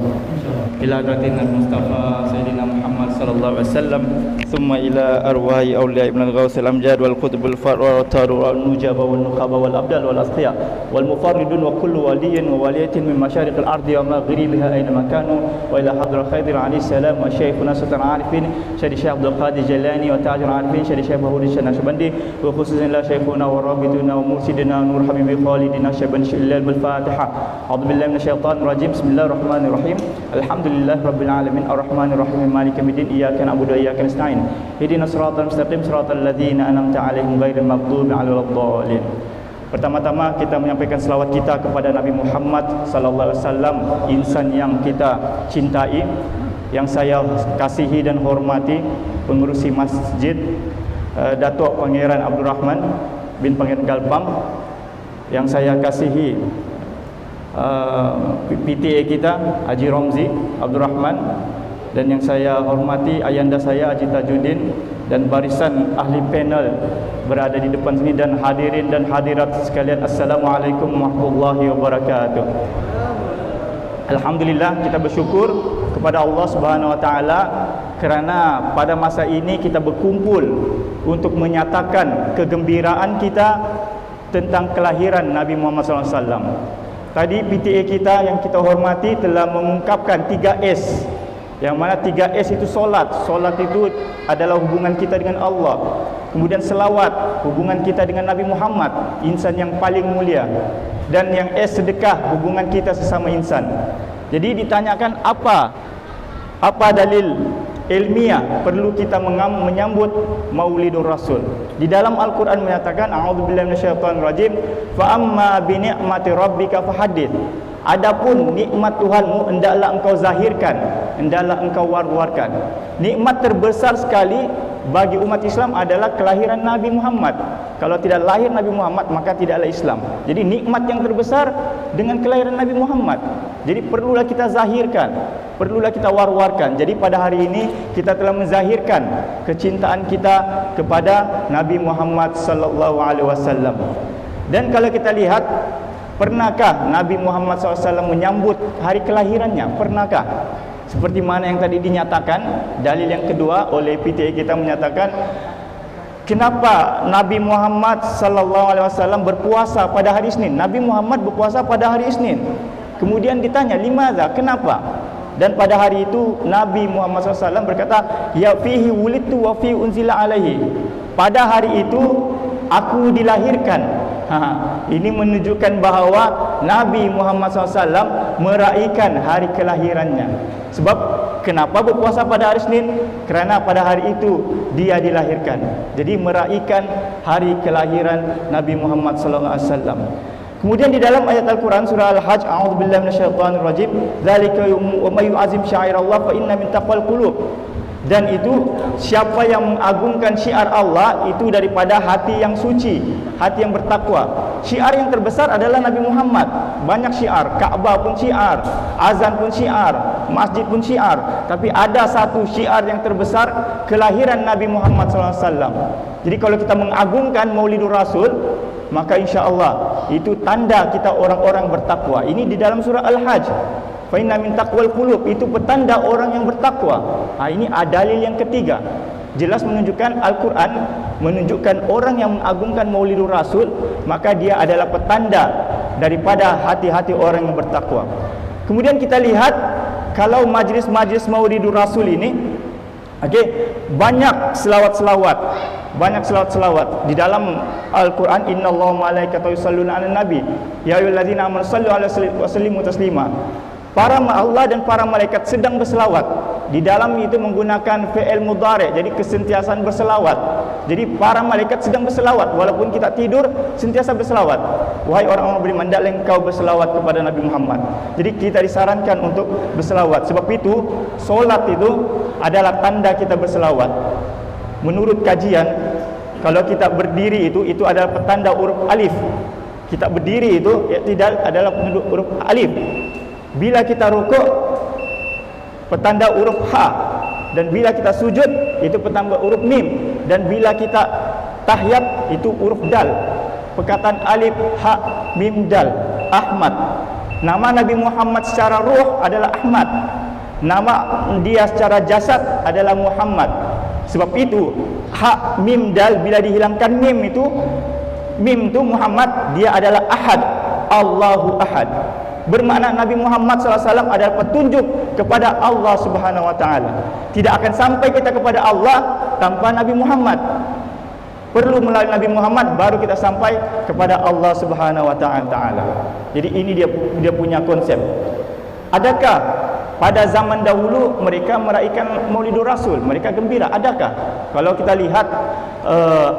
Ila hadratina Mustafa Sayyidina Muhammad sallallahu alaihi wasallam, thumma ila arwahi awliya ibn al-Ghaus al-Amjad wal qutb al-far wa taru wal nujaba wal nuqaba wal abdal wal asqiya wal mufarridun wa kullu waliyin wa waliyatin min masyariq al-ardi wa maghribiha aina makanu, wa ila hadra Khadir alaihi salam wa syekhuna sultan arifin Syekh Abdul Qadir Jalani wa tajir arifin Syekh Bahuri Naqsybandi, wa khususan la syekhuna wa rabituna wa mursidina nur habibi khalidina Naqsybandi illa al-Fatihah. A'udzu billahi minasyaitonir rajim. Bismillahirrahmanirrahim. Alhamdulillah rabbil alamin arrahmanir rahim maliki yaumiddin iyyaka na'budu wa iyyaka nasta'in ihdinas siratal mustaqim siratal ladzina an'amta 'alaihim ghairil maghdubi 'alaihim waladdallin. Pertama-tama kita menyampaikan selawat kita kepada Nabi Muhammad sallallahu alaihi wasallam, insan yang kita cintai, yang saya kasihi dan hormati, pengurusi masjid Datuk Pangeran Abdul Rahman bin Pangeran Galpam, yang saya kasihi PTA kita Haji Romzi Abdul Rahman, dan yang saya hormati ayanda saya Haji Tajuddin, dan barisan ahli panel berada di depan sini, dan hadirin dan hadirat sekalian, Assalamualaikum warahmatullahi wabarakatuh. Alhamdulillah, kita bersyukur kepada Allah Subhanahu wa taala kerana pada masa ini kita berkumpul untuk menyatakan kegembiraan kita tentang kelahiran Nabi Muhammad SAW. Tadi PTA kita yang kita hormati telah mengungkapkan 3S, yang mana 3S itu solat. Solat itu adalah hubungan kita dengan Allah. Kemudian selawat, hubungan kita dengan Nabi Muhammad, insan yang paling mulia. Dan yang S, sedekah, hubungan kita sesama insan. Jadi ditanyakan apa dalil ilmiah perlu kita menyambut Maulidur Rasul. Di dalam Al-Quran menyatakan, a'udzubillahi minasyaitonirrajim, fa amma bi ni'mati rabbika fahaddits. Adapun nikmat Tuhanmu hendaklah engkau zahirkan, hendaklah engkau war-warkan. Nikmat terbesar sekali bagi umat Islam adalah kelahiran Nabi Muhammad. Kalau tidak lahir Nabi Muhammad, maka tidaklah Islam. Jadi nikmat yang terbesar dengan kelahiran Nabi Muhammad. Jadi perlulah kita zahirkan, perlulah kita war-warkan. Jadi pada hari ini kita telah menzahirkan kecintaan kita kepada Nabi Muhammad sallallahu alaihi wasallam. Dan kalau kita lihat, pernahkah Nabi Muhammad SAW menyambut hari kelahirannya? Pernahkah? Seperti mana yang tadi dinyatakan, dalil yang kedua oleh PTA kita menyatakan kenapa Nabi Muhammad sallallahu alaihi wasallam berpuasa pada hari Isnin? Nabi Muhammad berpuasa pada hari Isnin. Kemudian ditanya, limadza? Kenapa? Dan pada hari itu Nabi Muhammad SAW berkata, ya fihi wulidtu wa fi unzila alaihi. Pada hari itu aku dilahirkan. Ini menunjukkan bahawa Nabi Muhammad SAW meraihkan hari kelahirannya. Sebab kenapa berpuasa pada hari Isnin? Kerana pada hari itu dia dilahirkan. Jadi meraihkan hari kelahiran Nabi Muhammad SAW. Kemudian di dalam ayat Al-Quran surah Al-Hajj, a'udzubillahi minasyaitonirrajim, dzalika wa may yu'azzim syairallah fa inna min taqwal qulub. Dan itu siapa yang mengagungkan syiar Allah itu daripada hati yang suci, hati yang bertakwa. Syiar yang terbesar adalah Nabi Muhammad. Banyak syiar, Ka'bah pun syiar, azan pun syiar, masjid pun syiar. Tapi ada satu syiar yang terbesar, kelahiran Nabi Muhammad SAW. Jadi kalau kita mengagungkan Maulidur Rasul, maka insya-Allah itu tanda kita orang-orang bertakwa. Ini di dalam surah Al-Hajj. Fa inna min taqwal qulub, itu petanda orang yang bertakwa. Ini dalil yang ketiga. Jelas menunjukkan Al-Quran menunjukkan orang yang mengagungkan Maulidur Rasul, maka dia adalah petanda daripada hati-hati orang yang bertakwa. Kemudian kita lihat kalau majlis-majlis Maulidur Rasul ini, banyak selawat-selawat. Banyak selawat-selawat di dalam Al-Quran. Innallaha wa malaikatahu yusholluna 'alan nabi ya ayyuhalladzina amanu shallu 'alaihi wa sallimu taslima. Para Allah dan para malaikat sedang berselawat. Di dalam itu menggunakan fi'il mudhari', jadi kesentiasaan berselawat. Jadi para malaikat sedang berselawat, walaupun kita tidur sentiasa berselawat. Wahai orang-orang beriman, hendaklah engkau berselawat kepada Nabi Muhammad. Jadi kita disarankan untuk berselawat. Sebab itu solat itu adalah tanda kita berselawat. Menurut kajian, kalau kita berdiri itu adalah petanda huruf alif. Kita berdiri itu tidak adalah penduduk huruf alif. Bila kita rukuk, petanda huruf ha. Dan bila kita sujud, itu petanda huruf mim. Dan bila kita tahiyat, itu huruf dal. Perkataan alif, ha, mim, dal. Ahmad. Nama Nabi Muhammad secara ruh adalah Ahmad. Nama dia secara jasad adalah Muhammad. Sebab itu ha, mim, dal, bila dihilangkan mim itu Muhammad, dia adalah ahad. Allahu ahad. Bermakna Nabi Muhammad SAW adalah petunjuk kepada Allah Subhanahu Wa Taala. Tidak akan sampai kita kepada Allah tanpa Nabi Muhammad. Perlu melalui Nabi Muhammad baru kita sampai kepada Allah Subhanahu Wa Taala. Jadi ini dia punya konsep. Adakah pada zaman dahulu mereka meraihkan Maulidur Rasul, mereka gembira? Adakah? Kalau kita lihat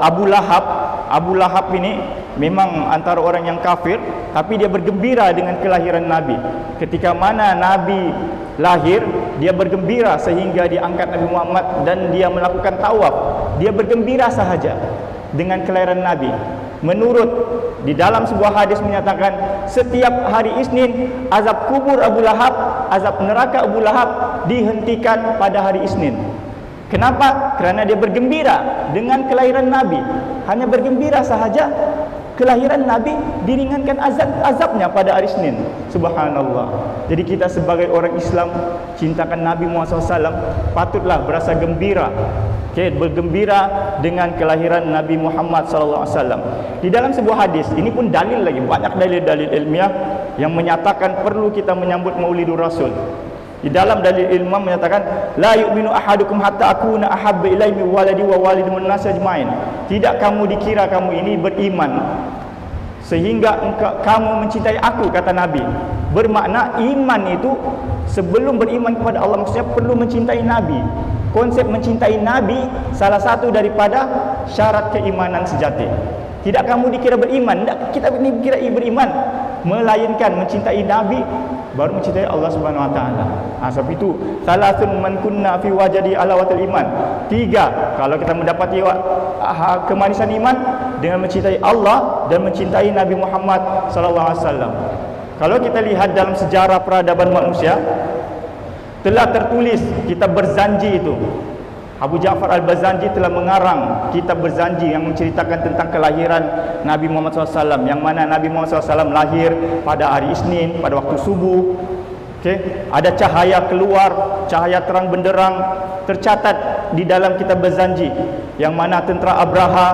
Abu Lahab ini memang antara orang yang kafir, tapi dia bergembira dengan kelahiran Nabi. Ketika mana Nabi lahir, dia bergembira sehingga diangkat Nabi Muhammad dan dia melakukan tawaf. Dia bergembira sahaja dengan kelahiran Nabi. Menurut di dalam sebuah hadis menyatakan setiap hari Isnin azab kubur Abu Lahab, azab neraka Abu Lahab dihentikan pada hari Isnin. Kenapa? Kerana dia bergembira dengan kelahiran Nabi. Hanya bergembira sahaja, kelahiran Nabi diringankan azabnya pada hari Isnin. Subhanallah. Jadi kita sebagai orang Islam cintakan Nabi Muhammad SAW, patutlah berasa gembira. Bergembira dengan kelahiran Nabi Muhammad SAW. Di dalam sebuah hadis, ini pun dalil lagi, banyak dalil-dalil ilmiah yang menyatakan perlu kita menyambut Maulidur Rasul. Di dalam dalil ilmiah menyatakan la yu'minu ahadukum hatta akuna ahabba ilaihi min waladi wa walidi wan nas ajmain. Tidak kamu dikira kamu ini beriman sehingga kamu mencintai aku, kata Nabi. Bermakna iman itu sebelum beriman kepada Allah maksudnya perlu mencintai Nabi. Konsep mencintai Nabi salah satu daripada syarat keimanan sejati. Tidak kamu dikira beriman, tidak kita ini dikira beriman, melainkan mencintai Nabi baru mencintai Allah Subhanahu Wa Taala. Sebab itu salasun man kunna fi wajadi alawatul iman. 3, kalau kita mendapati kemanisan iman dengan mencintai Allah dan mencintai Nabi Muhammad sallallahu alaihi wasallam. Kalau kita lihat dalam sejarah peradaban manusia, telah tertulis kitab berzanji itu. Abu Ja'far Al-Bazanji telah mengarang kitab berzanji yang menceritakan tentang kelahiran Nabi Muhammad SAW, yang mana Nabi Muhammad SAW lahir pada hari Isnin pada waktu subuh. Ada cahaya keluar, cahaya terang benderang tercatat di dalam kitab berzanji. yang mana tentera Abraha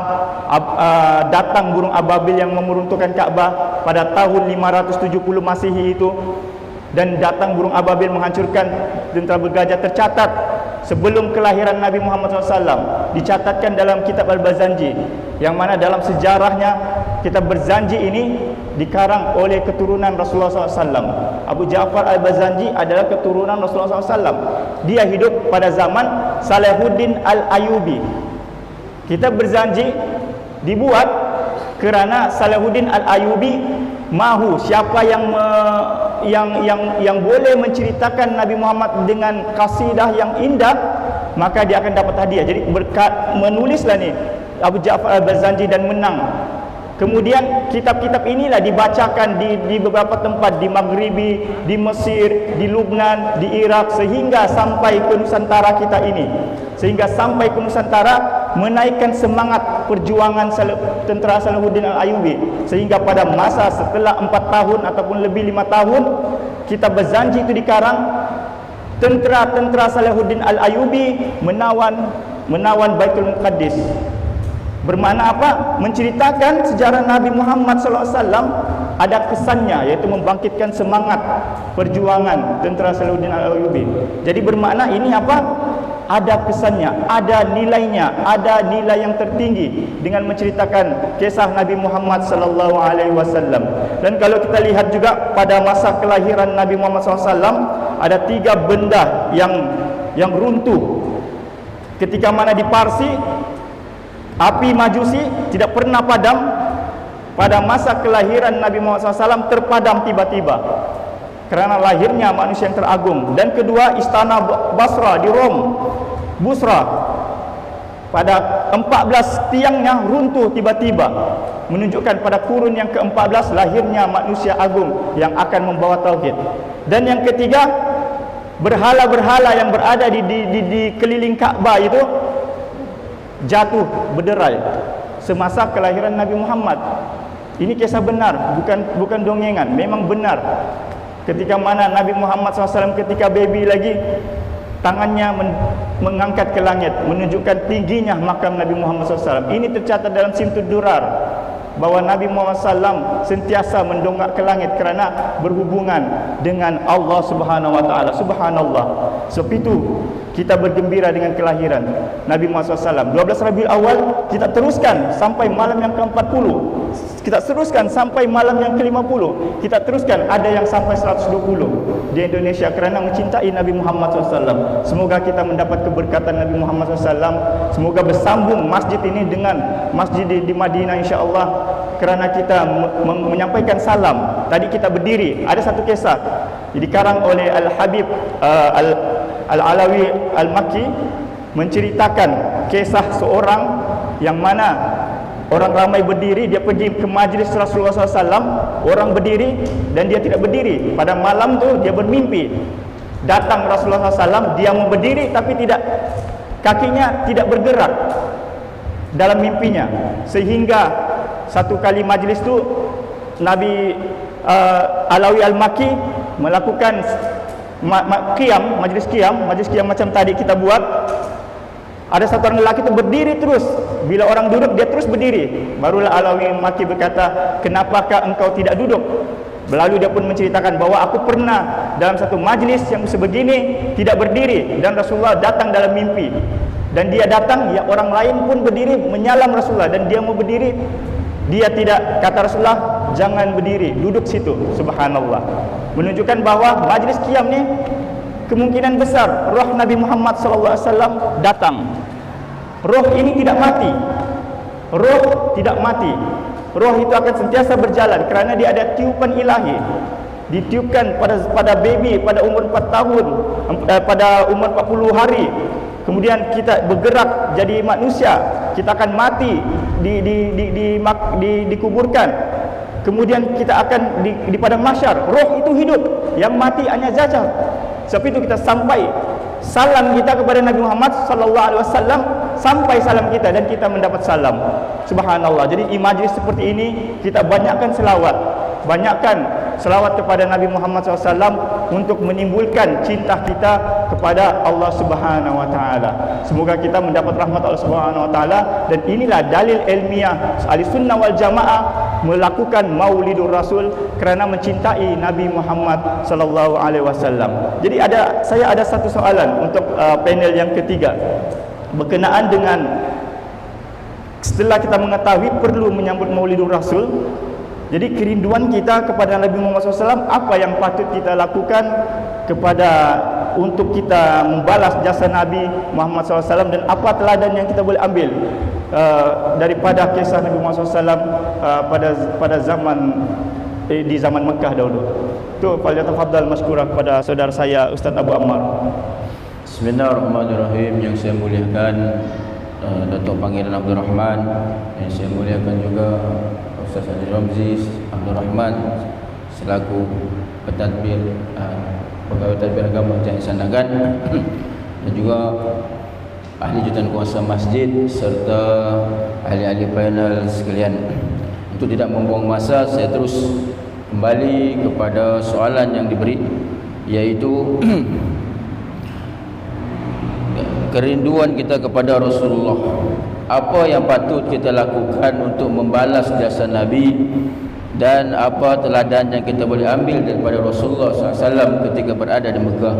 datang burung ababil yang meruntuhkan Kaabah pada tahun 570 Masihi itu, dan datang burung ababil menghancurkan tentera bergajah. Tercatat sebelum kelahiran Nabi Muhammad SAW, dicatatkan dalam kitab Al-Bazanji, yang mana dalam sejarahnya kitab Berzanji ini dikarang oleh keturunan Rasulullah SAW. Abu Ja'far Al-Bazanji adalah keturunan Rasulullah SAW. Dia hidup pada zaman Salahuddin Al-Ayyubi. Kitab Berzanji dibuat kerana Salahuddin Al-Ayyubi mahu siapa yang boleh menceritakan Nabi Muhammad dengan kasidah yang indah, maka dia akan dapat hadiah. Jadi berkat menulislah ni Abu Ja'far Al-Bazanji dan menang. Kemudian kitab-kitab inilah dibacakan di beberapa tempat, di Maghribi, di Mesir, di Lubnan, di Iraq, sehingga sampai ke Nusantara kita ini. Sehingga sampai ke Nusantara menaikkan semangat perjuangan tentera Salahuddin Al-Ayyubi. Sehingga pada masa setelah 4 tahun ataupun lebih 5 tahun, kitab Berzanji itu dikarang, tentera-tentera Salahuddin Al-Ayyubi menawan Baitul Muqaddis. Bermakna apa? Menceritakan sejarah Nabi Muhammad SAW ada kesannya, iaitu membangkitkan semangat perjuangan tentera Salahuddin Al-Ayyubi. Jadi bermakna ini apa? Ada kesannya, ada nilainya, ada nilai yang tertinggi dengan menceritakan kisah Nabi Muhammad SAW. Dan kalau kita lihat juga pada masa kelahiran Nabi Muhammad SAW, ada 3 benda yang runtuh. Ketika mana di Parsi, api Majusi tidak pernah padam. Pada masa kelahiran Nabi Muhammad SAW terpadam tiba-tiba kerana lahirnya manusia yang teragung. Dan kedua, istana Basra di Rom, Busra, pada 14 tiangnya runtuh tiba-tiba, menunjukkan pada kurun yang ke-14 lahirnya manusia agung yang akan membawa tauhid. Dan yang ketiga, berhala-berhala yang berada di keliling Kaabah itu jatuh berderai semasa kelahiran Nabi Muhammad. Ini kisah benar, bukan dongengan, memang benar. Ketika mana Nabi Muhammad SAW ketika baby lagi, tangannya mengangkat ke langit, menunjukkan tingginya makam Nabi Muhammad SAW. Ini tercatat dalam Simtud Durar, bahawa Nabi Muhammad SAW sentiasa mendongak ke langit kerana berhubungan dengan Allah Subhanahu Wa Taala. Subhanallah. Sebab itu kita bergembira dengan kelahiran Nabi Muhammad SAW. 12 Rabiul Awal kita teruskan sampai malam yang ke-40. Kita teruskan sampai malam yang ke-50. Kita teruskan, ada yang sampai 120 di Indonesia kerana mencintai Nabi Muhammad SAW. Semoga kita mendapat keberkatan Nabi Muhammad SAW. Semoga bersambung masjid ini dengan masjid di Madinah, insya-Allah, kerana kita menyampaikan salam. Tadi kita berdiri, ada satu kisah dikarang oleh Al-Habib Al-Alawi Al-Makki, menceritakan kisah seorang yang mana orang ramai berdiri, dia pergi ke majlis Rasulullah SAW, orang berdiri dan dia tidak berdiri. Pada malam tu dia bermimpi, datang Rasulullah SAW, dia mau berdiri tapi tidak, kakinya tidak bergerak dalam mimpinya. Sehingga satu kali majlis tu Nabi Alawi Al-Makki melakukan majlis qiyam macam tadi kita buat. Ada satu orang lelaki itu berdiri terus. Bila orang duduk, dia terus berdiri. Barulah Alawi Al-Makki berkata, kenapakah engkau tidak duduk? Lalu dia pun menceritakan bahawa aku pernah dalam satu majlis yang sebegini tidak berdiri, dan Rasulullah datang dalam mimpi. Dan dia datang, ya orang lain pun berdiri menyalam Rasulullah, dan dia mau berdiri, dia tidak. Kata Rasulullah, jangan berdiri, duduk situ. Subhanallah. Menunjukkan bahawa majlis qiyam ni kemungkinan besar roh Nabi Muhammad SAW datang. Roh ini tidak mati. Roh tidak mati. Roh itu akan sentiasa berjalan kerana dia ada tiupan ilahi. Ditiupkan pada baby pada umur 4 tahun, pada umur 40 hari. Kemudian kita bergerak jadi manusia, kita akan mati, dikuburkan. Kemudian kita akan di padang mahsyar. Roh itu hidup, yang mati hanya jajal. Sebab itu kita sampai salam kita kepada Nabi Muhammad SAW, sampai salam kita dan kita mendapat salam. Subhanallah. Jadi di majlis seperti ini kita banyakkan selawat kepada Nabi Muhammad SAW. untuk menimbulkan cinta kita kepada Allah Subhanahu wa taala. Semoga kita mendapat rahmat Allah Subhanahu wa taala, dan inilah dalil ilmiah Ahlussunnah wal Jamaah melakukan Maulidur Rasul kerana mencintai Nabi Muhammad sallallahu alaihi wasallam. Jadi saya ada satu soalan untuk panel yang ketiga berkenaan dengan setelah kita mengetahui perlu menyambut Maulidur Rasul. Jadi kerinduan kita kepada Nabi Muhammad SAW, apa yang patut kita lakukan untuk kita membalas jasa Nabi Muhammad SAW, dan apa teladan yang kita boleh ambil daripada kisah Nabi Muhammad SAW pada zaman di zaman Mekah dahulu. Itu falyatafaddal masykurah kepada saudara saya Ustaz Abu Ammar. Bismillahirrahmanirrahim. Yang saya muliakan Datuk Pangeran Abdul Rahman, yang saya muliakan juga Ustaz Ali Ramzi Abdul Rahman selaku pentadbir pegawai tadbir agama Jaya Sandakan, dan juga ahli jurusan kuasa masjid serta ahli-ahli panel sekalian. Untuk tidak membuang masa, saya terus kembali kepada soalan yang diberi, iaitu kerinduan kita kepada Rasulullah. Apa yang patut kita lakukan untuk membalas jasa Nabi, dan apa teladan yang kita boleh ambil daripada Rasulullah SAW ketika berada di Mekah.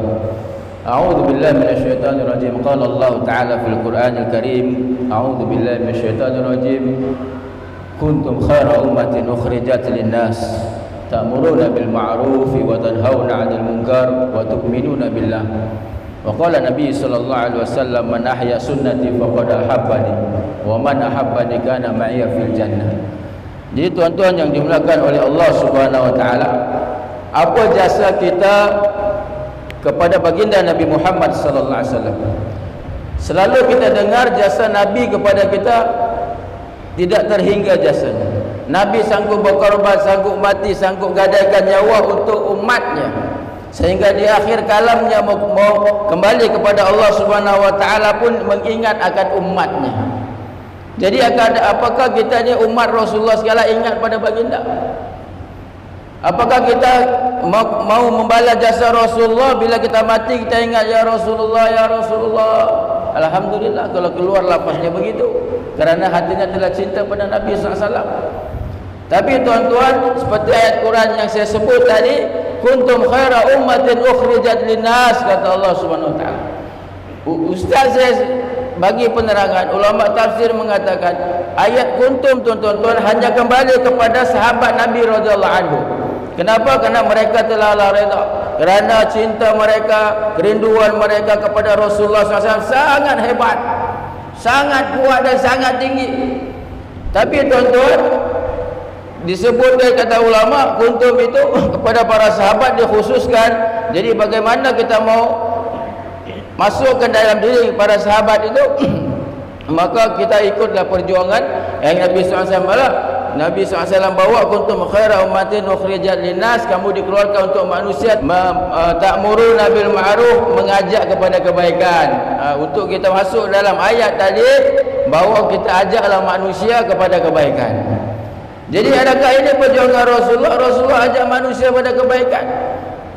A'udzu billahi minasyaitonir rajim. Qala Allah Ta'ala fil Qur'anil Karim, a'udzu billahi minasyaitonir rajim. Kuntum khaira ummatin ukhrijat lin-nas ta'muruna bil ma'ruf wa tanhauna 'anil munkar wa tu'minuna billah. Wa qala Nabi sallallahu alaihi wasallam, man ahya sunnati faqad ahabbani wa man ahabbani kana ma'iya fil jannah. Jadi tuan-tuan yang dimuliakan oleh Allah Subhanahu wa taala, apa jasa kita kepada baginda Nabi Muhammad sallallahu alaihi wasallam? Selalu kita dengar jasa Nabi kepada kita tidak terhingga jasanya. Nabi sanggup berkorban, sanggup mati, sanggup gadaikan nyawa untuk umatnya, sehingga di akhir kalamnya mau kembali kepada Allah Subhanahu wa taala pun mengingat akan umatnya. Jadi apakah kita ni umat Rasulullah sekalian ingat pada baginda? Apakah kita mau membalas jasa Rasulullah, bila kita mati kita ingat ya Rasulullah, ya Rasulullah? Alhamdulillah kalau keluar lafaznya begitu, kerana hatinya telah cinta pada Nabi SAW. Tapi tuan-tuan, seperti ayat Quran yang saya sebut tadi, kuntum khaira ummatin ukhrijat linnas, kata Allah Subhanahu wa taala. Ustaz saya bagi penerangan, ulama tafsir mengatakan ayat kuntum tuan-tuan hanya kembali kepada sahabat Nabi radhiyallahu anhu. Kenapa? Kerana mereka telah reda, kerana cinta mereka, kerinduan mereka kepada Rasulullah SAW sangat hebat, sangat kuat dan sangat tinggi. Tapi tuan-tuan, disebutkan kata ulama kuntum itu kepada para sahabat dikhususkan. Jadi bagaimana kita mau masukkan dalam diri para sahabat itu maka kita ikutlah perjuangan yang Nabi SAW Nabi SAW bawa, kuntum khaira ummatin ukhrijat linnas, kamu dikeluarkan untuk manusia, ta'muruna bil ma'ruf, mengajak kepada kebaikan. Untuk kita masuk dalam ayat tadi, bahawa kita ajaklah manusia kepada kebaikan. Jadi adakah ini perjuangan Rasulullah? Rasulullah ajak manusia kepada kebaikan.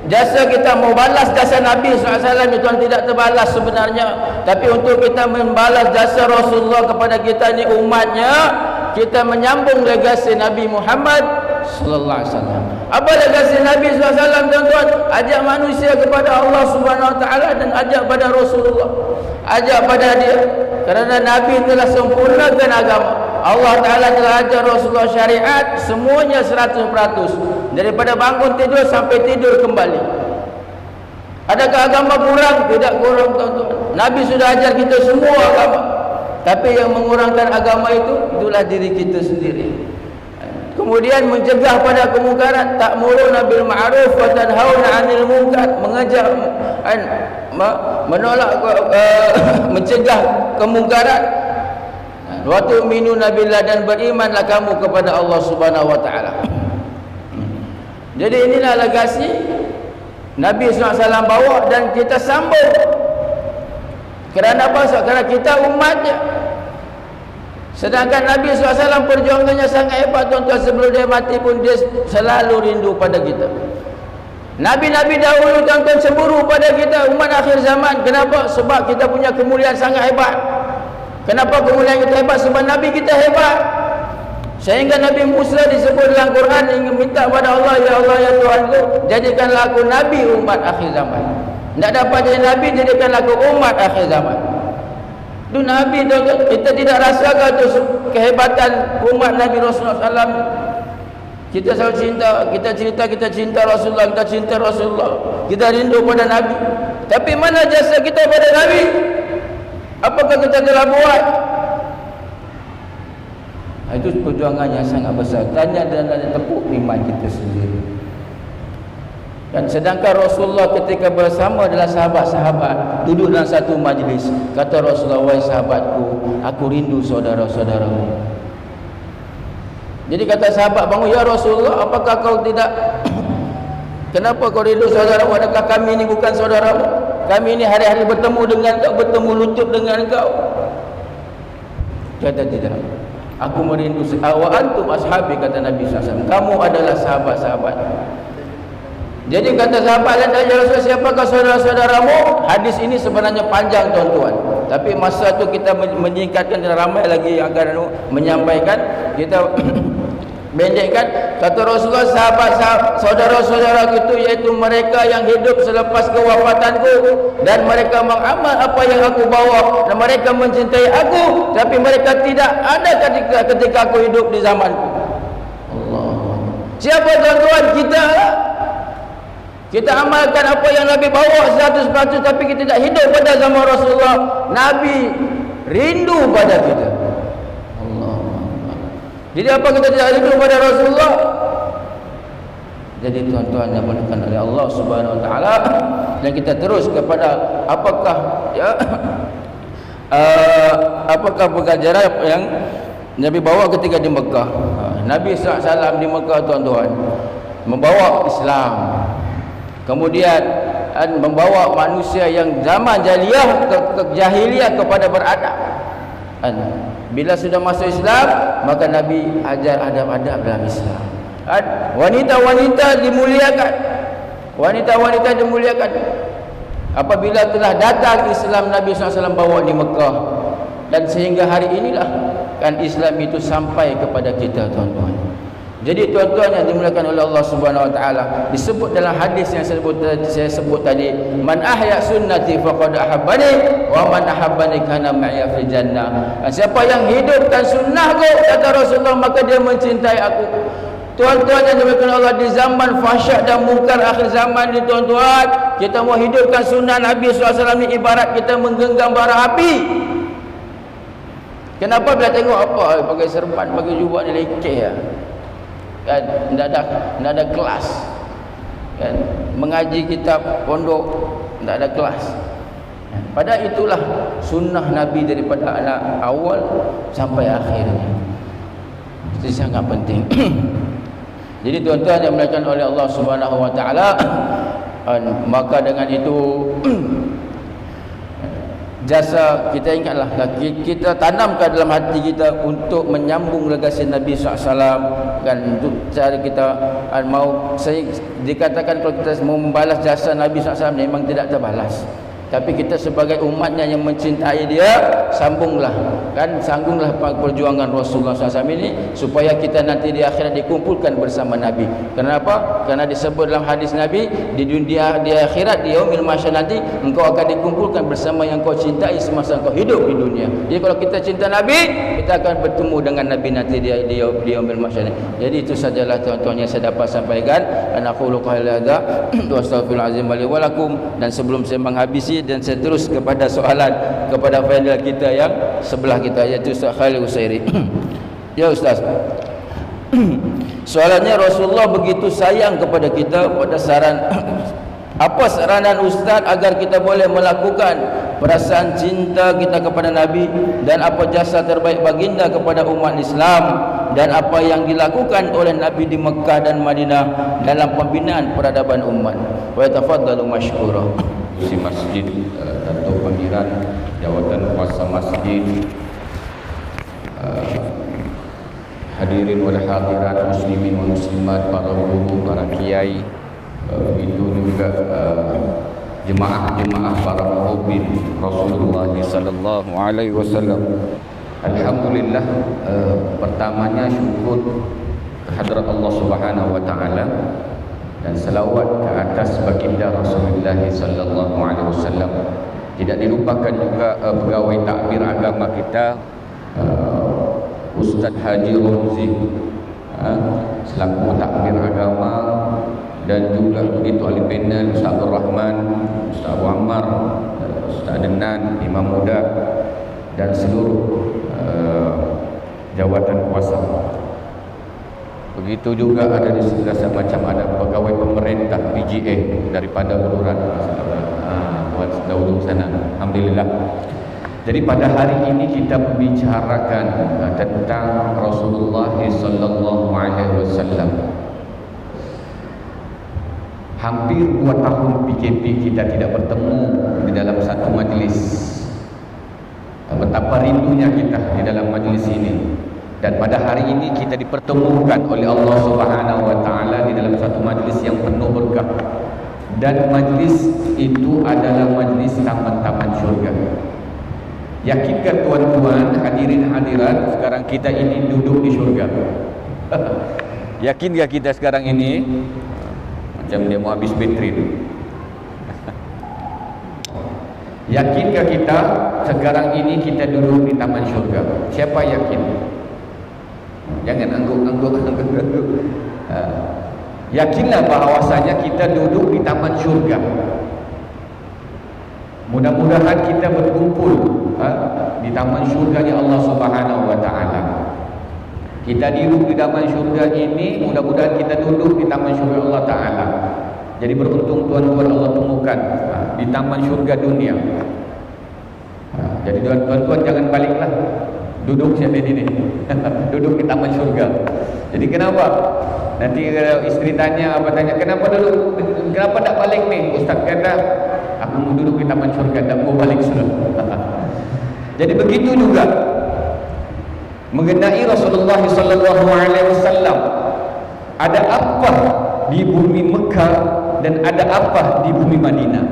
Jasa kita mau balas jasa Nabi SAW itu tidak terbalas sebenarnya. Tapi untuk kita membalas jasa Rasulullah kepada kita ni umatnya, kita menyambung legasi Nabi Muhammad sallallahu alaihi wasallam. Apa legasi Nabi sallallahu alaihi wasallam tuan-tuan? Ajak manusia kepada Allah Subhanahu wa taala dan ajak pada Rasulullah. Ajak pada dia. Kerana Nabi telah sempurnakan agama. Allah Taala telah ajar Rasulullah syariat semuanya 100%. Daripada bangun tidur sampai tidur kembali. Adakah agama kurang? Tidak kurang tuan-tuan. Nabi sudah ajar kita semua agama. Tapi yang mengurangkan agama itulah diri kita sendiri. Kemudian mencegah pada kemungkaran, ta'muruna bil ma'ruf wa tanhauna 'anil munkar, mengajak menolak mencegah kemungkaran. Wa tu'minuna billah, dan berimanlah kamu kepada Allah Subhanahu wa taala. Jadi inilah legasi Nabi SAW bawa dan kita sambung. Kerana apa? Kerana kita umatnya. Sedangkan Nabi SAW perjuangannya sangat hebat tuan-tuan. Sebelum dia mati pun dia selalu rindu pada kita. Nabi-nabi dahulu tuan-tuan cemburu pada kita umat akhir zaman. Kenapa? Sebab kita punya kemuliaan sangat hebat. Kenapa kemuliaan kita hebat? Sebab Nabi kita hebat. Sehingga Nabi Musa disebut dalam Quran ingin minta pada Allah, ya Allah ya Tuhanku, jadikanlah aku Nabi umat akhir zaman. Tak dapat jadi Nabi, jadikanlah aku umat akhir zaman. Itu Nabi, kita tidak rasakan tu kehebatan umat Nabi Rasulullah SAW. Kita selalu cinta, kita cinta Rasulullah, kita cinta Rasulullah, kita rindu pada Nabi. Tapi mana jasa kita pada Nabi? Apakah kita telah buat? Itu perjuangan yang sangat besar. Tanya dan ada tepuk iman kita sendiri. Dan sedangkan Rasulullah ketika bersama dengan sahabat-sahabat duduk dalam satu majlis, kata Rasulullah, wahai sahabatku, aku rindu saudara-saudaramu. Jadi kata sahabat bangun, ya Rasulullah, apakah kau tidak kenapa kau rindu saudaramu? Adakah kami ini bukan saudaramu? Kami ini hari-hari bertemu dengan kau, bertemu lutut dengan kau. Kata tidak. Aku merindu wa antum ashabi, kata Nabi SAW. Kamu adalah sahabat-sahabat. Jadi kata sahabat lain, tanya Rasulullah, siapakah saudara-saudaramu? Hadis ini sebenarnya panjang tuan-tuan. Tapi masa tu kita menyingkatkan dan ramai lagi yang akan menyampaikan. Kita pendekkan. Kata Rasulullah, saudara-saudara itu iaitu mereka yang hidup selepas kewafatanku, dan mereka mengamal apa yang aku bawa, dan mereka mencintai aku, tapi mereka tidak ada ketika aku hidup di zamanku. Allah. Siapa tuan-tuan? Kita amalkan apa yang Nabi bawa 100%, tapi kita tidak hidup pada zaman Rasulullah. Nabi rindu pada kita. Allah. Jadi apa kita tidak rindu pada Rasulullah? Jadi tuan-tuan yang dimuliakan oleh Allah Subhanahu Wa Taala, dan kita terus kepada apakah pengajaran yang Nabi bawa ketika di Mekah. Nabi SAW di Mekah tuan-tuan membawa Islam. Kemudian membawa manusia yang zaman jahiliyah ke jahiliyah kepada beradab. Bila sudah masuk Islam, maka Nabi ajar adab-adab dalam Islam. Wanita-wanita dimuliakan. Wanita-wanita dimuliakan. Apabila telah datang Islam, Nabi SAW bawa di Mekah, dan sehingga hari inilah kan Islam itu sampai kepada kita tuan-tuan. Jadi tuan-tuan yang dimuliakan oleh Allah Subhanahu Wa Taala, disebut dalam hadis yang saya sebut tadi, man ahya sunnati faqad ahabbani wa man ahabbani kana ma'iya fil jannah. Siapa yang hidupkan sunnahku, kata Rasulullah, maka dia mencintai aku. Tuan-tuan yang dimuliakan Allah, di zaman fahsyat dan mungkar akhir zaman ni tuan-tuan, kita mau hidupkan sunnah Nabi SAW ni ibarat kita menggenggam bara api. Kenapa? Bila tengok apa pakai serban, pakai jubah ni lekeh ya. Kan tidak ada kelas. Kan mengaji kitab pondok tidak ada kelas. Padahal itulah sunnah Nabi daripada anak awal sampai akhirnya. Itu sangat penting. Jadi tuan-tuan yang dimuliakan oleh Allah Subhanahu Wa Taala, maka dengan itu jasa kita ingatlah, kita tanamkan dalam hati kita untuk menyambung legasi Nabi SAW. Dan untuk cara kita mau, saya dikatakan kalau kita mau membalas jasa Nabi SAW memang tidak terbalas, tapi kita sebagai umatnya yang mencintai dia, sambunglah, kan, sanggunglah perjuangan Rasulullah SAW ini supaya kita nanti di akhirat dikumpulkan bersama Nabi. Kenapa? Karena disebut dalam hadis Nabi, di dunia, di akhirat, di yaumil mahsyar nanti engkau akan dikumpulkan bersama yang kau cintai semasa engkau hidup di dunia. Jadi kalau kita cinta Nabi, kita akan bertemu dengan Nabi nanti di yaumil mahsyar. Jadi itu sajalah tuan-tuan yang saya dapat sampaikan. Ana qulu qawli hadza wa astaghfirullahalazim li wa lakum. Dan sebelum saya menghabisi, dan saya terus kepada soalan kepada panel kita yang sebelah kita, iaitu Ustaz Khalil Usairi. Ya Ustaz, soalannya, Rasulullah begitu sayang kepada kita, pada saran apa saranan Ustaz agar kita boleh melakukan perasaan cinta kita kepada Nabi, dan apa jasa terbaik baginda kepada umat Islam, dan apa yang dilakukan oleh Nabi di Mekah dan Madinah dalam pembinaan peradaban umat. Wa tafaddalu mashkura. Si masjid Dato' Pemiran, jawatan kuasa masjid, hadirin wal hadirat, muslimin wal muslimat, para guru, para kiai, begitu juga jemaah-jemaah para muhibbin Rasulullah sallallahu alaihi wasallam. Alhamdulillah, pertamanya syukur kehadrat Allah Subhanahu wa taala dan selawat ke atas baginda Rasulullah sallallahu alaihi wasallam. Tidak dilupakan juga pegawai takbir agama kita, Ustaz Haji Romzi selaku takbir agama, dan juga begitu ahli panel Ustaz Abdul Rahman, Ustaz Abu Ammar, Ustaz Adenan, Imam Muda, dan seluruh jawatan kuasa. Begitu juga ada di sebelah macam ada pegawai pemerintah PGA daripada Uluran buat dahulu sana. Alhamdulillah. Jadi pada hari ini kita membicarakan tentang Rasulullah sallallahu alaihi wasallam. Hampir 2 tahun PKP kita tidak bertemu di dalam satu majlis. Betapa rindunya kita di dalam majlis ini. Dan pada hari ini kita dipertemukan oleh Allah Subhanahu wa taala di dalam satu majlis yang penuh berkah. Dan majlis itu adalah majlis taman-taman syurga. Yakinkah tuan-tuan, hadirin hadirat, sekarang kita ini duduk di syurga? Yakinkah kita sekarang ini? Macam dia mau habis bateri tu. Yakinkah kita sekarang ini kita duduk di taman syurga? Siapa yakin? Jangan angguk-angguk. Yakinlah bahawasanya kita duduk di taman syurga. Mudah-mudahan kita berkumpul di taman syurganya Allah Subhanahu wa taala. Kita duduk di taman syurga ini, mudah-mudahan kita duduk di taman syurga Allah taala. Jadi beruntung tuan-tuan Allah temukan di taman syurga dunia. Jadi tuan-tuan jangan baliklah. Duduk siapa ini? Duduk di taman syurga. Jadi kenapa? Nanti kalau isteri tanya, apa tanya, kenapa duduk? Kenapa tak balik ni? Ustaz kata, aku mau duduk di taman syurga, tak mau balik sudah. Jadi begitu juga mengenai Rasulullah sallallahu alaihi wasallam. Ada apa di bumi Mekah dan ada apa di bumi Madinah?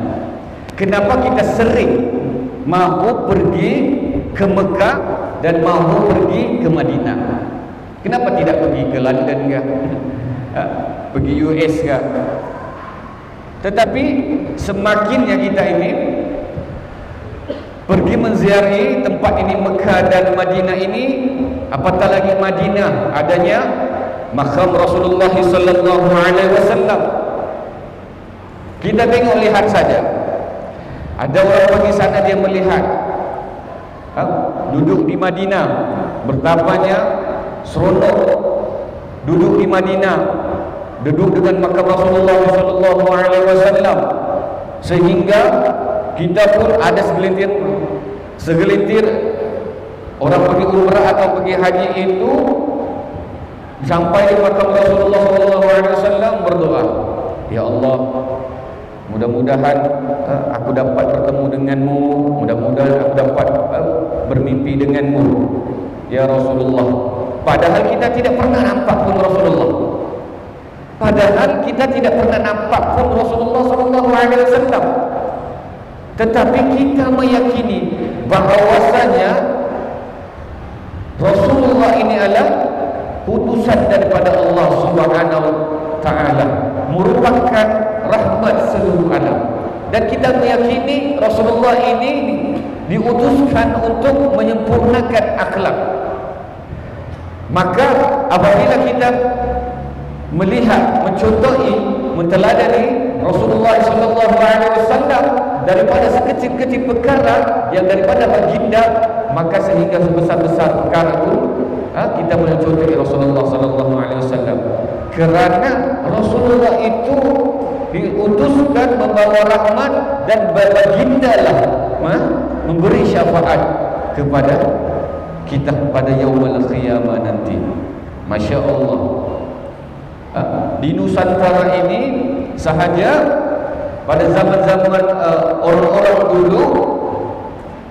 Kenapa kita sering mahu pergi ke Mekah dan mahu pergi ke Madinah? Kenapa tidak pergi ke London ke? Pergi US ke? Tetapi semakinnya kita ini pergi menziarahi tempat ini, Mekah dan Madinah ini, apatah lagi Madinah adanya makam Rasulullah sallallahu alaihi wasallam. Kita tengok, lihat saja. Ada orang pergi sana, dia melihat duduk di Madinah, betapanya seronok duduk di Madinah, duduk dengan makam Rasulullah sallallahu alaihi wasallam, sehingga kita pun ada segelintir orang pergi umrah atau pergi haji itu sampai di makam Rasulullah sallallahu alaihi wasallam berdoa, ya Allah, mudah-mudahan aku dapat bertemu denganmu, mudah-mudahan aku dapat bermimpi denganmu ya Rasulullah. Padahal kita tidak pernah nampak pun Rasulullah. Padahal kita tidak pernah nampak pun Rasulullah sallallahu alaihi wasallam. Tetapi kita meyakini bahawasanya Rasulullah ini adalah putusan daripada Allah Subhanahu taala, merupakan rahmat seluruh alam. Dan kita meyakini Rasulullah ini diutuskan untuk menyempurnakan akhlak. Maka apabila kita melihat, mencontohi, menteladani Rasulullah sallallahu alaihi wasallam daripada sekecil-kecil perkara yang daripada baginda, maka sehingga sebesar-besar perkara itu kita mencontohi Rasulullah sallallahu alaihi wasallam. Kerana Rasulullah itu diutuskan membawa rahmat dan bagindalah memberi syafaat kepada kita pada yaumul qiyamah nanti. Masya Allah. Di Nusantara ini sahaja pada zaman-zaman orang-orang dulu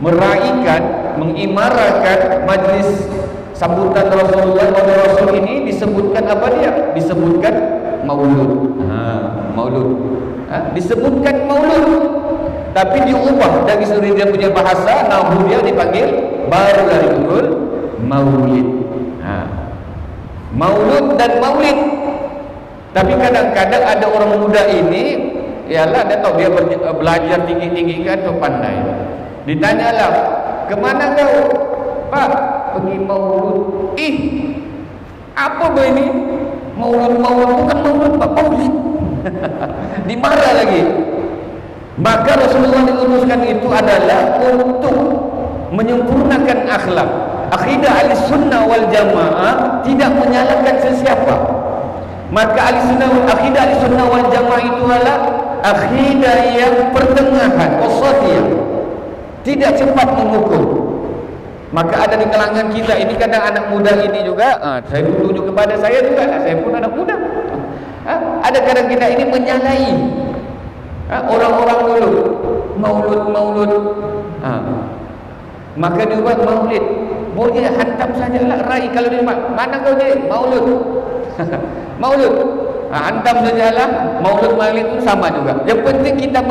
meraihkan, mengimarakan majlis sambutan Rasulullah pada Rasul ini disebutkan apa dia? Disebutkan maulud. Maulud. Disebutkan maulud, tapi diubah dari sudut dia punya bahasa nahwu dia dipanggil baru dari betul maulid. Maulud dan maulid. Tapi kadang-kadang ada orang muda ini, ialah dia tahu dia belajar tinggi-tinggi kan tu pandai. Ditanyalah, "Kemana kau?" "Pak, pergi maulud." Apa tu ini? Maulud bukan maulud, Pak, maulid. Dimarah lagi. Maka Rasulullah diutuskan itu adalah untuk menyempurnakan akhlak. Akidah Ahlussunnah wal Jamaah tidak menyalahkan sesiapa. Maka akidah Ahlussunnah wal Jamaah itu adalah akidah yang pertengahan, wasatiyah. Tidak cepat mengukur. Maka ada di kalangan kita ini kadang anak muda ini juga, saya tunjuk kepada saya juga, saya pun anak muda. Ada kadang kita ini menyalahi orang-orang dulu maulud. Maka dia buat maulid, boleh hantam sajalah rai. Kalau dia mana kau ni maulud. Maulud, hantam sajalah. Maulud itu sama juga. Yang penting kita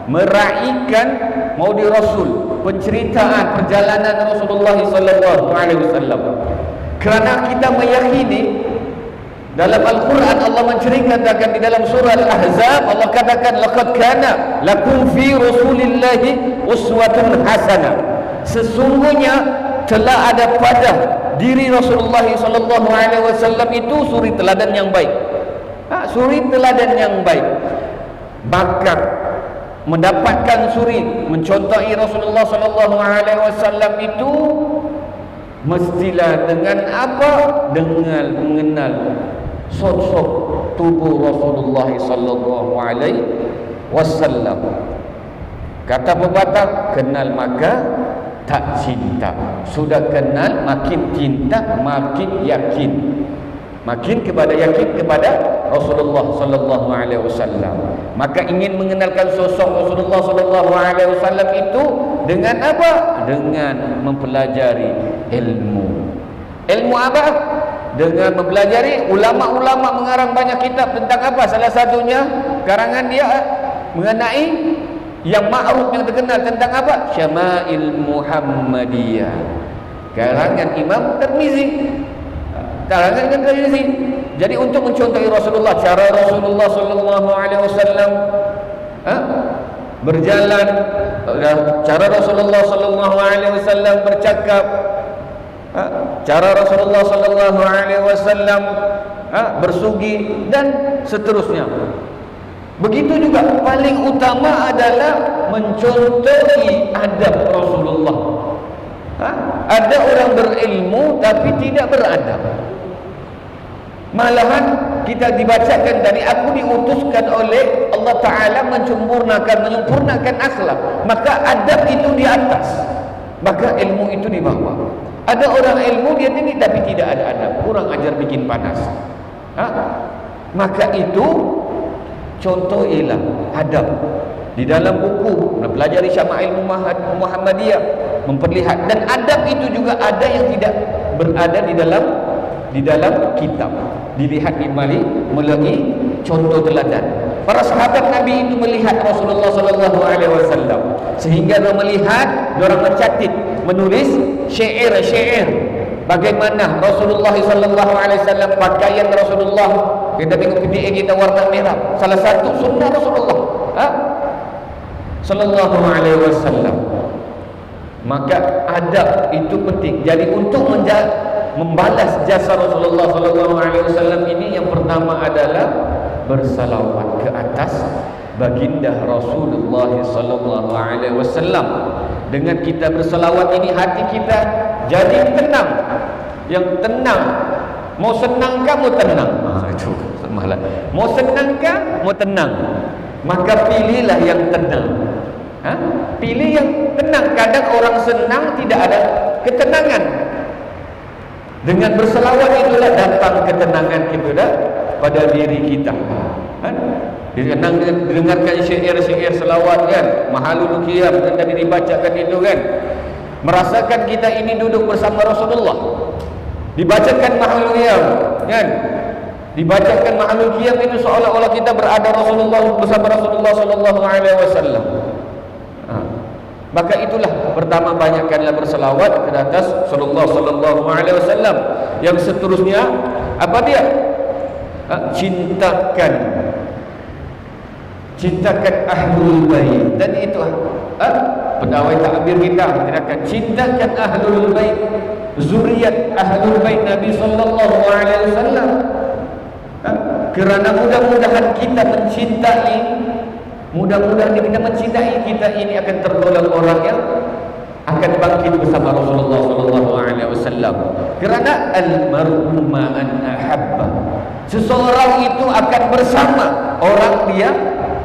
meraihkan maulid Rasul, penceritaan perjalanan Rasulullah sallallahu alaihi wasallam. Kerana kita meyakini dalam Al-Quran Allah menceritakan di dalam surah Al-Ahzab, Allah katakan laqad kana lakum fi Rasulillahi uswatun hasanah. Sesungguhnya telah ada pada diri Rasulullah sallallahu alaihi wasallam itu suri teladan yang baik. Suri teladan yang baik. Bakat mendapatkan suri mencontohi Rasulullah sallallahu alaihi wasallam itu mestilah dengan apa? Dengan mengenal sosok tubuh Rasulullah sallallahu alaihi wasallam. Kata pepatah, kenal maka tak cinta. Sudah kenal makin cinta, makin yakin. Makin kepada yakin kepada Rasulullah sallallahu alaihi wasallam. Maka ingin mengenalkan sosok Rasulullah sallallahu alaihi wasallam itu dengan apa? Dengan mempelajari ilmu. Ilmu apa? Dengan mempelajari. Ulama-ulama mengarang banyak kitab tentang apa? Salah satunya karangan dia mengenai yang ma'ruf, yang terkenal tentang apa? Syama'il Muhammadiyah, karangan Imam Tirmizi. Jadi untuk mencontohi Rasulullah, cara Rasulullah sallallahu alaihi wasallam berjalan, cara Rasulullah sallallahu alaihi wasallam bercakap, cara Rasulullah sallallahu alaihi wasallam bersugi dan seterusnya. Begitu juga paling utama adalah mencontohi adab Rasulullah. Ada orang berilmu tapi tidak beradab. Malahan kita dibacakan dari aku diutuskan oleh Allah Ta'ala menyempurnakan akhlak. Maka adab itu di atas, maka ilmu itu di bawah. Ada orang ilmu dia tinggi tapi tidak ada adab, kurang ajar bikin panas. Maka itu contohilah adab. Di dalam buku mempelajari Syama'il Muhammadiyah, memperlihat, dan adab itu juga ada yang tidak berada di dalam kitab, dilihat melalui contoh teladan. Para sahabat Nabi itu melihat Rasulullah sallallahu alaihi wasallam, sehingga mereka melihat, mereka mencatat, menulis syair-syair bagaimana Rasulullah sallallahu alaihi wasallam, pakaian Rasulullah. Kita tengok PTA kita warna merah, salah satu sunnah Rasulullah sallallahu alaihi wasallam. Maka adab itu penting. Jadi untuk membalas jasa Rasulullah sallallahu alaihi wasallam ini, yang pertama adalah bersalawat ke atas baginda Rasulullah sallallahu alaihi wasallam. Dengan kita bersalawat ini, hati kita jadi tenang. Yang tenang, mau senang kamu tenang. Itu malah. Mau senang kah? Mau tenang. Maka pilihlah yang tenang. Pilih yang tenang. Kadang orang senang tidak ada ketenangan. Dengan berselawat itulah datang ketenangan kita pada diri kita. Dengarkan syair-syair selawat kan, mahalul qiyam yang tadi dibacakan itu kan, merasakan kita ini duduk bersama Rasulullah, dibacakan mahalul qiyam kan, Dibacakan makhluk qiyam itu seolah-olah kita berada bersama Rasulullah sallallahu alaihi wasallam. Maka itulah pertama banyakkanlah berselawat ke atas Rasulullah sallallahu alaihi wasallam. Yang seterusnya apa dia? Cintakan ahlul bait. Dan itu pendawai takbir kita akan cintakan ahlul bait, zuriat ahlul bait Nabi sallallahu alaihi wasallam. Kerana mudah-mudahan kita mencintai, kita ini akan tergolong orang yang akan bangkit bersama Rasulullah sallallahu alaihi wasallam. Kerana al-mar'u ma'an ahabba. Seseorang itu akan bersama orang dia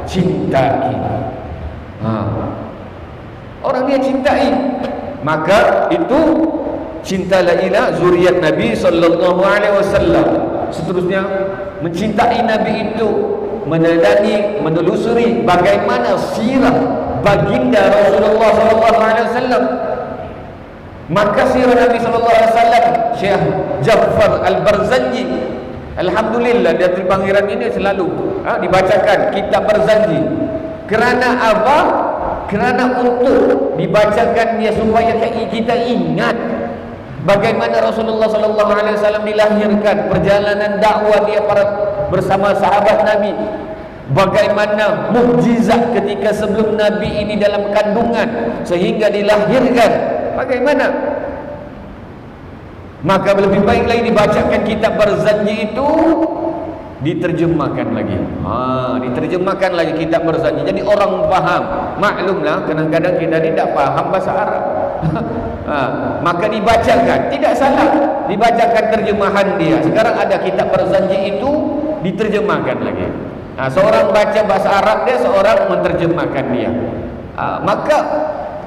cintai. Orang dia cintai, maka itu cintalah ila zuriat Nabi sallallahu alaihi wasallam. Seterusnya mencintai Nabi itu menelusuri bagaimana sirah baginda Rasulullah sallallahu alaihi wasallam. Maka sirah Nabi sallallahu alaihi wasallam Syekh Ja'far Al-Barzanji, alhamdulillah dari panggilan ini selalu dibacakan kitab Barzanji. Kerana apa? Kerana untuk dibacakan dia supaya kita ingat bagaimana Rasulullah sallallahu alaihi wasallam dilahirkan, perjalanan dakwah dia bersama sahabat Nabi, bagaimana mukjizat ketika sebelum Nabi ini dalam kandungan sehingga dilahirkan, bagaimana. Maka lebih baik lagi dibacakan kitab Barzanji itu, diterjemahkan lagi. Diterjemahkan lagi kitab Barzanji. Jadi orang faham. Maklumlah kadang-kadang kita tidak faham bahasa Arab. Maka dibacakan, tidak salah dibacakan terjemahan dia. Sekarang ada kitab Barzanji itu diterjemahkan lagi. Seorang baca bahasa Arab dia, seorang menerjemahkan dia. Maka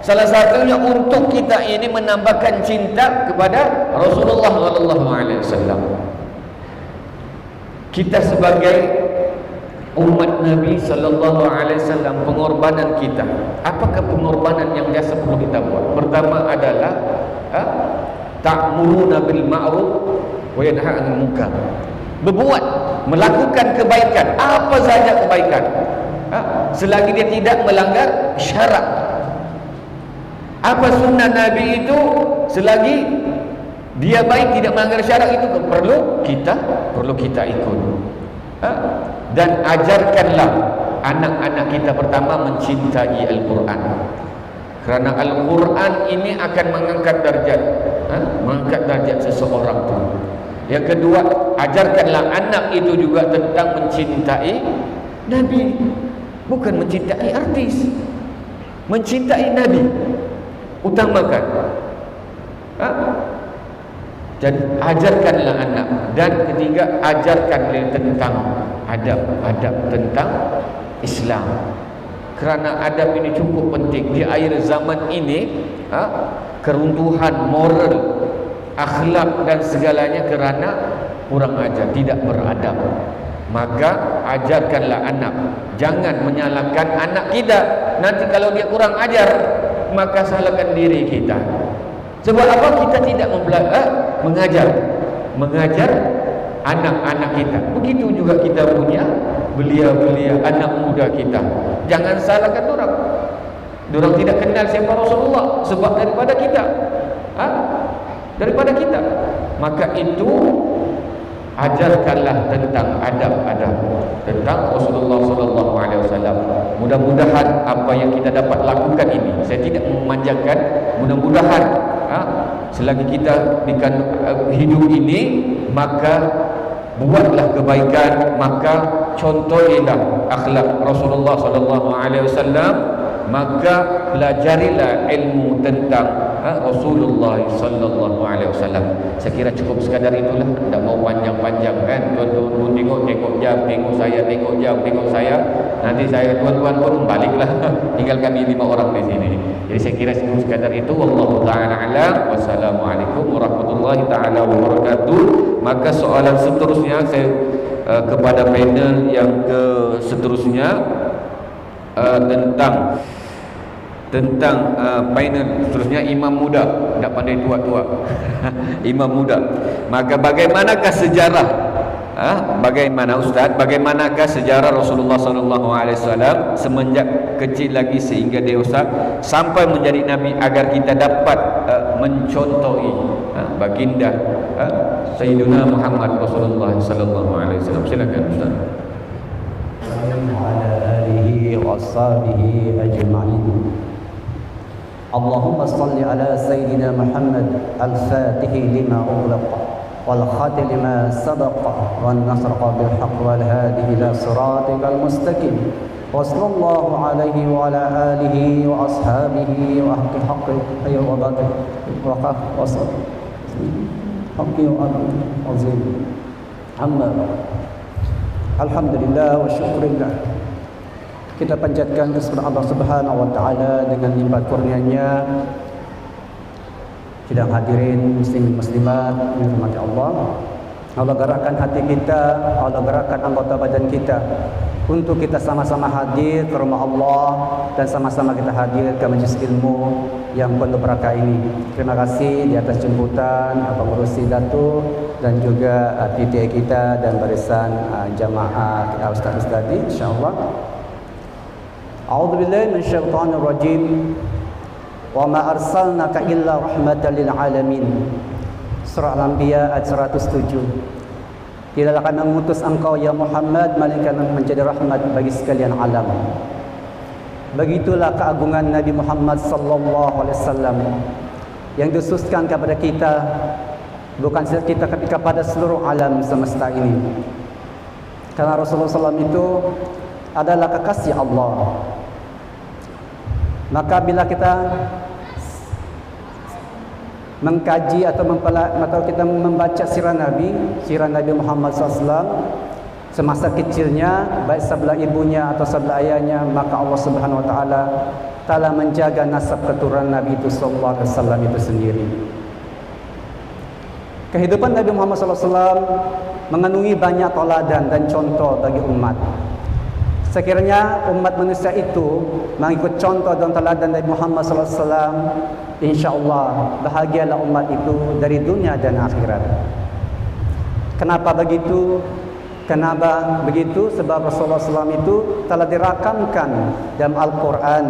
salah satunya untuk kita ini menambahkan cinta kepada Rasulullah sallallahu alaihi wasallam. Kita sebagai umat Nabi sallallahu alaihi wasallam, pengorbanan kita, apakah pengorbanan yang biasa perlu kita buat? Pertama adalah ta'muruna bil ma'ruf wa yanha 'anil munkar. Berbuat, melakukan kebaikan, apa saja kebaikan, selagi dia tidak melanggar syarak. Apa sunnah Nabi itu, selagi dia baik tidak melanggar syarak, itu perlu kita ikut. Dan ajarkanlah anak-anak kita pertama mencintai Al-Quran. Kerana Al-Quran ini akan mengangkat darjat seseorang tu. Yang kedua, ajarkanlah anak itu juga tentang mencintai Nabi, bukan mencintai artis. Mencintai Nabi utamakan. Jadi ajarkanlah anak. Dan ketiga, ajarkanlah tentang adab tentang Islam. Kerana adab ini cukup penting di akhir zaman ini. Keruntuhan moral, akhlak dan segalanya kerana kurang ajar, tidak beradab. Maka ajarkanlah anak. Jangan menyalahkan anak kita. Nanti kalau dia kurang ajar, maka salahkan diri kita. Sebab apa? Kita tidak mengajar anak-anak kita. Begitu juga kita punya belia-belia anak muda kita. Jangan salahkan orang. Orang tidak kenal siapa Rasulullah sebab daripada kita. Daripada kita. Maka itu ajarkanlah tentang adab-adab tentang Rasulullah sallallahu alaihi wasallam. Mudah-mudahan apa yang kita dapat lakukan ini, saya tidak memanjakan, mudah-mudahan selagi kita hidup ini, maka buatlah kebaikan, maka contohilah akhlak Rasulullah sallallahu alaihi wasallam, maka pelajarilah ilmu tentang Rasulullah sallallahu alaihi wasallam. Saya kira cukup sekadar itulah, tidak mau panjang-panjang kan. Tuan-tuan pun tengok jam, tengok saya. Nanti saya tuan-tuan pun baliklah. Tinggal kami 5 orang di sini. Jadi saya kira cukup sekadar itu. Wallahu taala alam. Wassalamualaikum warahmatullahi taala wabarakatuh. Maka soalan seterusnya saya kepada panel yang seterusnya tentang panel seterusnya, imam muda, tak pandai tua-tua. Imam muda. Maka bagaimanakah sejarah Bagaimana Ustaz? Bagaimanakah sejarah Rasulullah SAW semenjak kecil lagi sehingga dewasa sampai menjadi Nabi agar kita dapat mencontohi baginda Sayyidina Muhammad Rasulullah SAW. Silakan Ustaz. Ala alihi wa sahbihi ajma'in. Allahumma salli ala Sayyidina Muhammad al-Fatihi lima ughliqa والخاتم لما سبق والنصر بالحق والهادي إلى صراطك المستقيم وصلى الله عليه وعلى آله وأصحابه وأهل الحق وباطل وقف وصل حق عظيم أما Alhamdulillah wa syukurillah. Kita panjatkan kepada Allah Subhanahu wa taala dengan limpah kurnianya. Sidang hadirin muslimin muslimat yang dirahmati Allah. Allah gerakkan hati kita, Allah gerakkan anggota badan kita untuk kita sama-sama hadir ke rumah Allah dan sama-sama kita hadir ke majlis ilmu yang penuh berkah ini. Terima kasih di atas jemputan pengurusi Datuk dan juga PTA kita dan barisan jamaah ustaz-ustaz tadi, insyaallah. A'udzubillahi minasyaitonir rajim. Wa ma arsalnaka illa rahmatan lil alamin. Surah Al-Anbiya ayat 107. Tidaklah kami mengutus engkau ya Muhammad melainkan menjadi rahmat bagi sekalian alam. Begitulah keagungan Nabi Muhammad sallallahu alaihi wasallam yang dikhususkan kepada kita, bukan saja kita tapi kepada seluruh alam semesta ini. Karena Rasulullah SAW itu adalah kekasih Allah. Maka bila kita mengkaji atau kita membaca sirah Nabi Muhammad SAW semasa kecilnya, baik sebelah ibunya atau sebelah ayahnya, maka Allah Subhanahu Wa Taala telah menjaga nasab keturunan Nabi itu Sallallahu Alaihi Wasallam itu sendiri. Kehidupan Nabi Muhammad SAW mengandungi banyak teladan dan contoh bagi umat. Sekiranya umat manusia itu mengikut contoh dan teladan Nabi Muhammad SAW, insyaAllah bahagialah umat itu dari dunia dan akhirat. Kenapa begitu? Kenapa begitu? Sebab Rasulullah SAW itu telah dirakamkan dalam Al-Quran.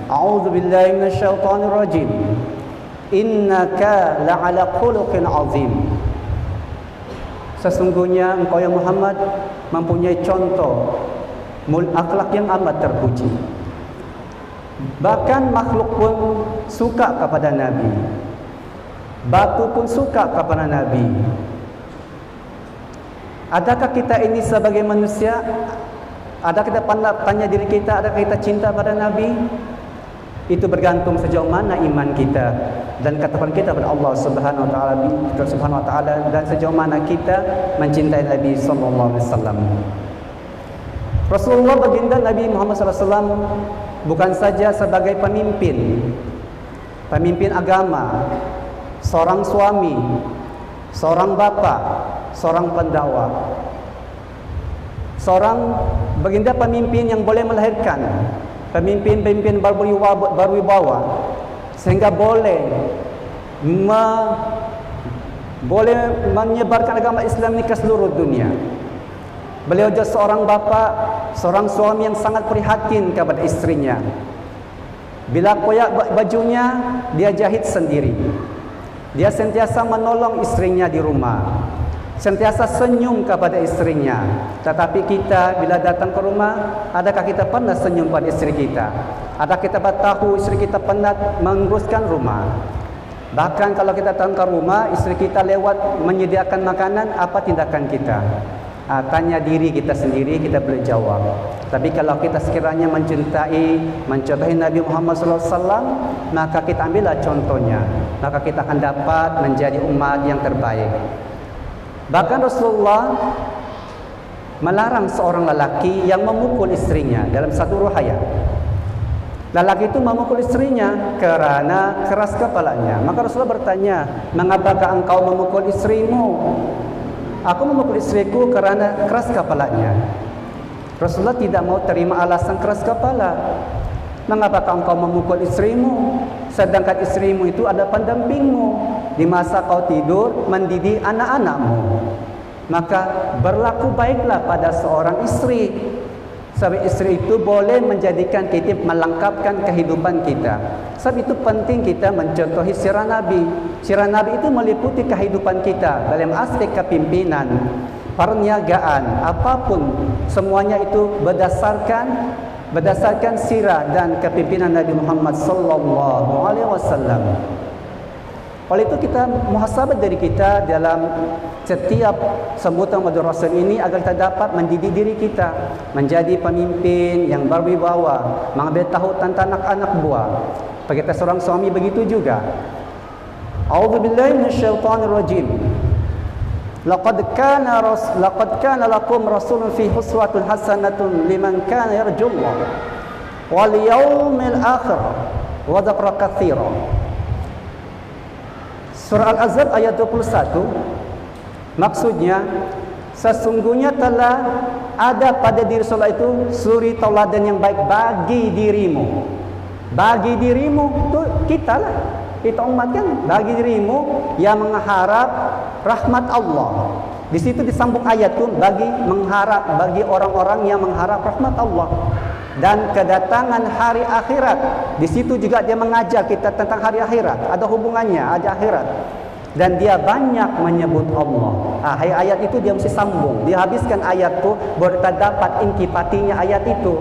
A'udzubillahi minasyaitonirrajim. Innaka la'ala khuluqin azim. Sesungguhnya engkau ya Muhammad mempunyai contoh akhlak yang amat terpuji. Bahkan makhluk pun suka kepada Nabi. Batu pun suka kepada Nabi. Adakah kita ini sebagai manusia, adakah kita tanya diri kita, adakah kita cinta pada Nabi? Itu bergantung sejauh mana iman kita dan ketakwaan kita kepada Allah Subhanahu wa taala dan sejauh mana kita mencintai Nabi sallallahu alaihi wasallam. Rasulullah baginda Nabi Muhammad SAW bukan saja sebagai pemimpin agama, seorang suami, seorang bapa, seorang pendakwa, seorang baginda pemimpin yang boleh melahirkan pemimpin-pemimpin berwibawa sehingga boleh menyebarkan agama Islam ini ke seluruh dunia. Beliau juga seorang bapa, seorang suami yang sangat prihatin kepada istrinya. Bila koyak bajunya, dia jahit sendiri. Dia sentiasa menolong istrinya di rumah, sentiasa senyum kepada istrinya. Tetapi kita bila datang ke rumah, adakah kita pernah senyum pada istri kita? Adakah kita tahu istri kita penat menguruskan rumah? Bahkan kalau kita datang ke rumah, istri kita lewat menyediakan makanan, apa tindakan kita? Tanya diri kita sendiri, kita boleh jawab. Tapi kalau kita sekiranya mencontohi Nabi Muhammad SAW, maka kita ambillah contohnya, maka kita akan dapat menjadi umat yang terbaik. Bahkan Rasulullah melarang seorang lelaki yang memukul istrinya dalam satu riwayat. Lelaki itu memukul istrinya kerana keras kepalanya. Maka Rasulullah bertanya, "Mengapakah engkau memukul istrimu?" "Aku memukul istriku kerana keras kepalanya." Rasulullah tidak mau terima alasan keras kepala. "Mengapakah engkau memukul istrimu sedangkan istrimu itu ada pendampingmu di masa kau tidur mendidik anak-anakmu?" maka berlaku baiklah pada seorang isteri. Sebab isteri itu boleh menjadikan kita, melengkapkan kehidupan kita. Sebab itu penting kita mencontohi sirah Nabi. Sirah Nabi itu meliputi kehidupan kita dalam aspek kepimpinan, perniagaan, apapun, semuanya itu berdasarkan sirah dan kepimpinan Nabi Muhammad sallallahu alaihi wasallam. Oleh itu kita muhasabah diri kita dalam setiap sambutan Maulid Rasul ini agar kita dapat mendidik diri kita menjadi pemimpin yang berwibawa, mengambil tahu tentang anak-anak buah. Bagi kita seorang suami begitu juga. A'udzubillahi minasyaitonir rajim. Laqad kana lakum rasulun fi uswatun hasanatun liman kana yarjullaha wal yawmil akhir wa dzakara katsiran. Surah Al-Ahzab ayat 21, maksudnya sesungguhnya telah ada pada diri Rasulullah itu suri tauladan yang baik bagi dirimu. Bagi dirimu itu kita lah, kita umat kan, bagi dirimu yang mengharap rahmat Allah. Di situ disambung ayat itu bagi orang-orang yang mengharap rahmat Allah dan kedatangan hari akhirat. Di situ juga dia mengajar kita tentang hari akhirat, ada hubungannya, ada akhirat. Dan dia banyak menyebut Allah. Ayat itu dia mesti sambung. Dia habiskan ayat itu baru kita dapat intipatinya ayat itu.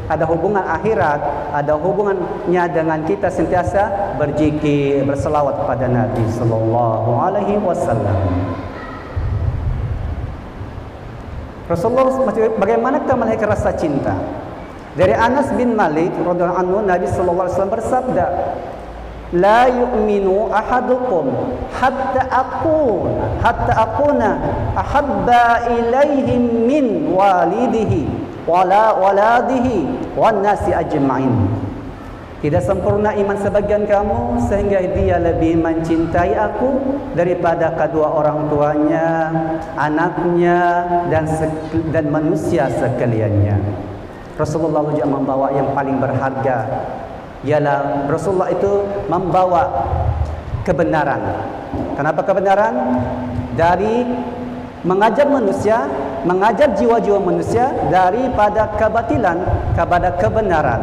Ada hubungan akhirat, ada hubungannya dengan kita sentiasa berzikir, berselawat kepada Nabi sallallahu alaihi wasallam. Rasulullah, bagaimana kita melahirkan rasa cinta? Dari Anas bin Malik radhiyallahu anhu, Nabi sallallahu alaihi wasallam bersabda, "La yu'minu ahadukum hatta akuna ahabba ilaihi min walidihi wala waladihi wan nasi ajma'in." Tidak sempurna iman sebagian kamu sehingga dia lebih mencintai aku daripada kedua orang tuanya, anaknya dan manusia sekaliannya. Rasulullah juga membawa yang paling berharga, ialah Rasulullah itu membawa kebenaran. Kenapa kebenaran? Dari mengajar manusia, mengajar jiwa-jiwa manusia daripada kebatilan kepada kebenaran.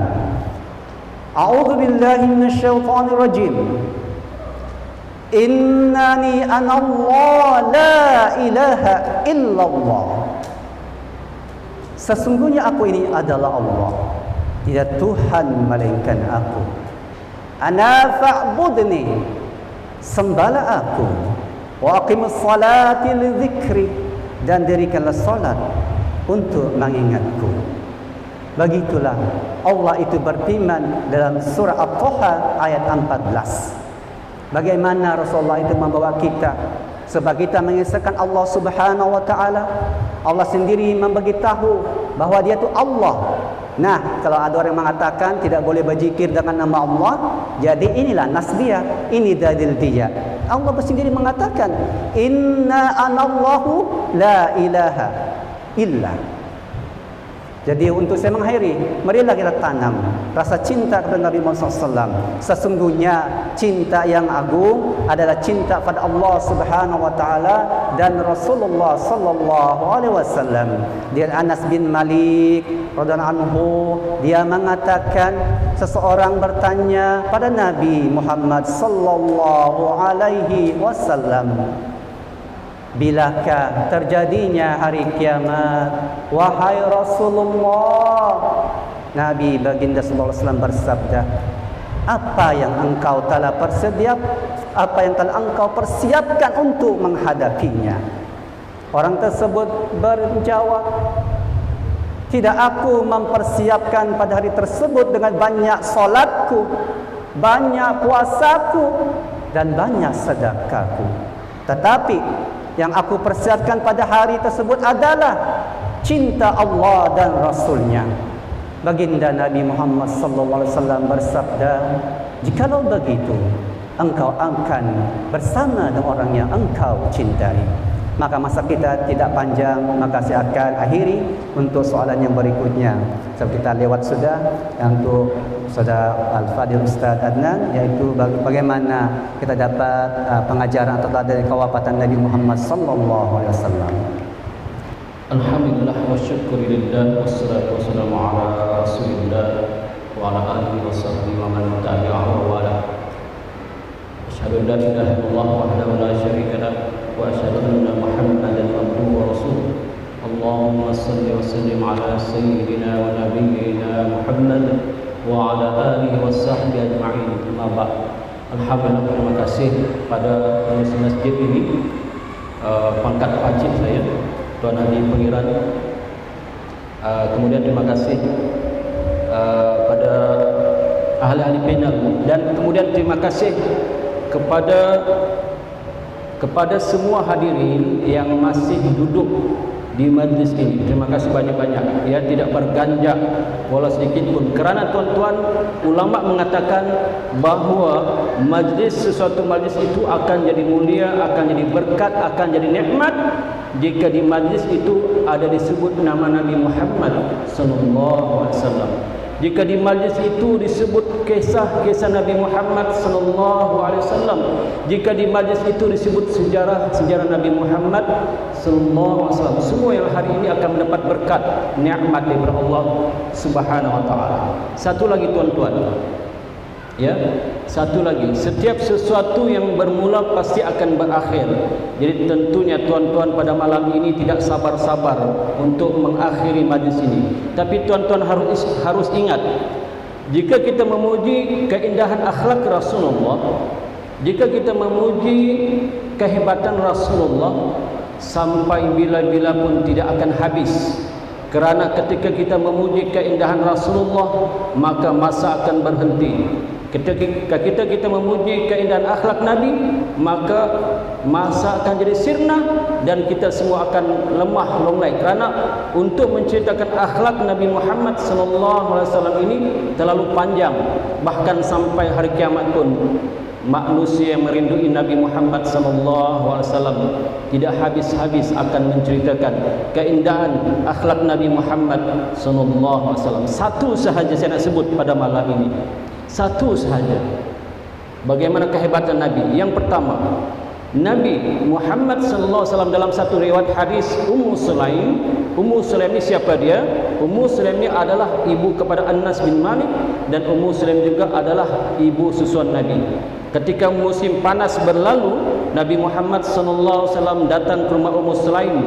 A'udzubillahi minasyaitonir rajim. Innani anallah la ilaha illallah. Sesungguhnya aku ini adalah Allah, tidak Tuhan melainkan aku. Ana fa'budni, sembahlah aku. Wa aqimus salati lidzikri, dan dirikanlah salat untuk mengingatku. Begitulah Allah itu berfirman dalam surah At-Taha ayat 14. Bagaimana Rasulullah itu membawa kita sebab kita mengisahkan Allah Subhanahu wa taala. Allah sendiri memberitahu bahwa dia itu Allah. Nah, kalau ada orang mengatakan tidak boleh berzikir dengan nama Allah, jadi inilah nasbiyah, ini dalil dia. Allah sendiri mengatakan, "Inna anallahu la ilaha illa." Jadi untuk saya mengakhiri, marilah kita tanam rasa cinta kepada Nabi Muhammad SAW. Sesungguhnya cinta yang agung adalah cinta pada Allah Subhanahu Wa Taala dan Rasulullah Sallallahu Alaihi Wasallam. Dia Anas bin Malik radhiyallahu anhu, dia mengatakan seseorang bertanya pada Nabi Muhammad Sallallahu Alaihi Wasallam, bilakah terjadinya hari kiamat, wahai Rasulullah? Nabi baginda sallallahu alaihi wasallam bersabda, apa yang engkau telah persiapkan untuk menghadapinya? Orang tersebut berjawab, tidak, aku mempersiapkan pada hari tersebut dengan banyak solatku, banyak puasaku, dan banyak sedekahku. Tetapi yang aku persiapkan pada hari tersebut adalah cinta Allah dan Rasulnya. Baginda Nabi Muhammad sallallahu alaihi wasallam bersabda, jikalau begitu, engkau akan bersama dengan orang yang engkau cintai. Maka masa kita tidak panjang, maka saya akan akhiri untuk soalan yang berikutnya. Sebab kita lewat sudah untuk Saudara Al-Fadil Ustaz Adnan, yaitu bagaimana kita dapat pengajaran atau dari kewafatan Nabi Muhammad sallallahu alaihi wasallam. Alhamdulillah wa syukurillah wassalatu wassalamu ala rasulillah wa ala alihi wa sahbihi wa man tabi'ahu wa ala. Asyhadu an la ilaha illallah wahdahu la syarika lah wa asyhadu anna Muhammadan abduhu wa rasuluh. Allahumma salli wa sallim ala sayyidina wa nabiyyina Muhammad wa ala alihi wa sahbihi ajma'in. Amma ba'd. Alhamdulillah, terima kasih pada masjid ini, pangkat pakcik saya, Tuan Haji Pengiran. Kemudian terima kasih pada ahli-ahli panel, dan kemudian terima kasih kepada semua hadirin yang masih duduk di majlis ini. Terima kasih banyak-banyak, ya, tidak berganjak walau sedikit pun, kerana tuan-tuan ulama mengatakan bahawa sesuatu majlis itu akan jadi mulia, akan jadi berkat, akan jadi nikmat jika di majlis itu ada disebut nama Nabi Muhammad sallallahu alaihi wasallam. Jika di majlis itu disebut kisah-kisah Nabi Muhammad sallallahu alaihi wasallam, jika di majlis itu disebut sejarah Nabi Muhammad sallallahu alaihi wasallam, semua yang hari ini akan mendapat berkat, nikmat daripada Allah Subhanahu wa taala. Satu lagi tuan-tuan, ya, satu lagi, setiap sesuatu yang bermula pasti akan berakhir. Jadi tentunya tuan-tuan pada malam ini tidak sabar-sabar untuk mengakhiri majlis ini. Tapi tuan-tuan harus ingat, jika kita memuji keindahan akhlak Rasulullah, jika kita memuji kehebatan Rasulullah, sampai bila-bila pun tidak akan habis. Kerana ketika kita memuji keindahan Rasulullah, maka masa akan berhenti. Ketika kita memuji keindahan akhlak Nabi, maka masa akan jadi sirna dan kita semua akan lemah longlai. Kerana untuk menceritakan akhlak Nabi Muhammad sallallahu alaihi wasallam ini terlalu panjang, bahkan sampai hari kiamat pun manusia yang merindui Nabi Muhammad sallallahu alaihi wasallam tidak habis-habis akan menceritakan keindahan akhlak Nabi Muhammad sallallahu alaihi wasallam. Satu sahaja saya nak sebut pada malam ini. Satu sahaja. Bagaimana kehebatan Nabi? Yang pertama, Nabi Muhammad sallallahu alaihi wasallam dalam satu riwayat hadis Ummu Sulaim. Ummu Sulaim ini siapa dia? Ummu Sulaim ini adalah ibu kepada Anas bin Malik, dan Ummu Sulaim juga adalah ibu susuan Nabi. Ketika musim panas berlalu, Nabi Muhammad sallallahu alaihi wasallam datang ke rumah Ummu Sulaim.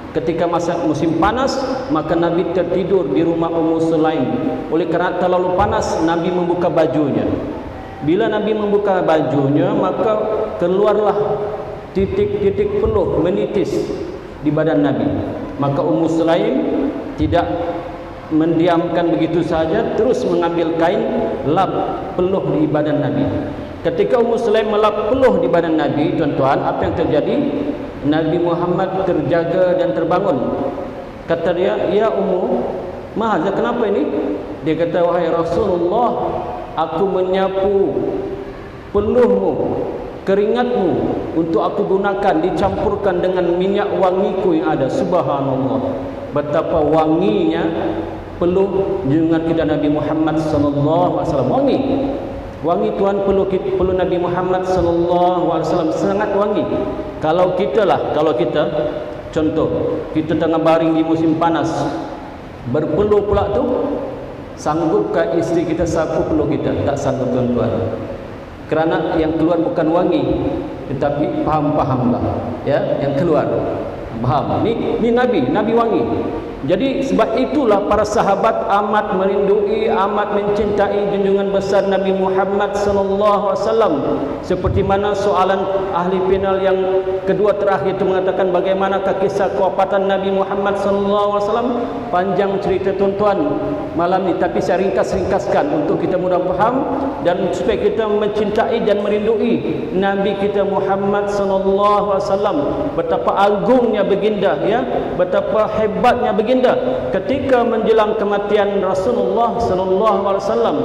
Ketika masa musim panas, maka Nabi tertidur di rumah Ummu Sulaim. Oleh kerana terlalu panas, Nabi membuka bajunya. Bila Nabi membuka bajunya, maka keluarlah titik-titik peluh menitis di badan Nabi. Maka Ummu Sulaim tidak mendiamkan begitu saja, terus mengambil kain lap peluh di badan Nabi. Ketika Ummu Sulaim melap peluh di badan Nabi, tuan-tuan, apa yang terjadi? Nabi Muhammad terjaga dan terbangun. Kata dia, "Ya Ummu, mahazah, kenapa ini?" Dia kata, "Wahai Rasulullah, aku menyapu peluhmu, keringatmu untuk aku gunakan, dicampurkan dengan minyak wangiku yang ada." Subhanallah, betapa wanginya peluh junjungan kita Nabi Muhammad sallallahu alaihi wasallam. Wangi tuan, peluh Nabi Muhammad sallallahu alaihi wasallam sangat wangi. Kalau kita contoh, kita tengah baring di musim panas, berpeluh pula tu, sanggupkah isteri kita sapu peluh kita? Tak sanggup tuan-tuan. Kerana yang keluar bukan wangi, tetapi faham-fahamlah, ya, yang keluar. Faham? Ni Nabi wangi. Jadi sebab itulah para sahabat amat merindui, amat mencintai junjungan besar Nabi Muhammad sallallahu alaihi wasallam. Seperti mana soalan ahli panel yang kedua terakhir itu mengatakan bagaimanakah kisah kewafatan Nabi Muhammad sallallahu alaihi wasallam. Panjang cerita tuan-tuan malam ni, tapi saya ringkas-ringkaskan untuk kita mudah faham dan supaya kita mencintai dan merindui Nabi kita Muhammad sallallahu alaihi wasallam. Betapa agungnya baginda, ya, betapa hebatnya baginda ketika menjelang kematian Rasulullah sallallahu alaihi wasallam.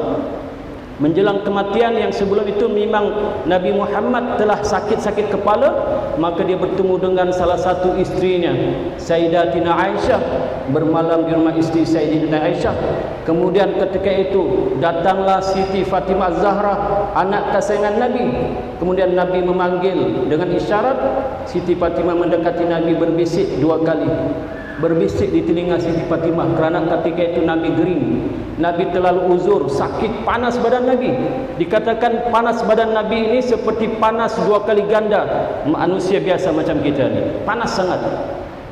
Menjelang kematian yang sebelum itu memang Nabi Muhammad telah sakit-sakit kepala, maka dia bertemu dengan salah satu istrinya, Sayyidatina Aisyah, bermalam di rumah isteri Sayyidatina Aisyah. Kemudian ketika itu datanglah Siti Fatimah Zahra, anak kesayangan Nabi. Kemudian Nabi memanggil dengan isyarat, Siti Fatimah mendekati Nabi berbisik 2 kali. berbisik di telinga Siti Fatimah kerana ketika itu Nabi gering, Nabi terlalu uzur, sakit, panas badan Nabi. Dikatakan panas badan Nabi ini seperti panas 2 kali ganda manusia biasa macam kita ni, panas sangat.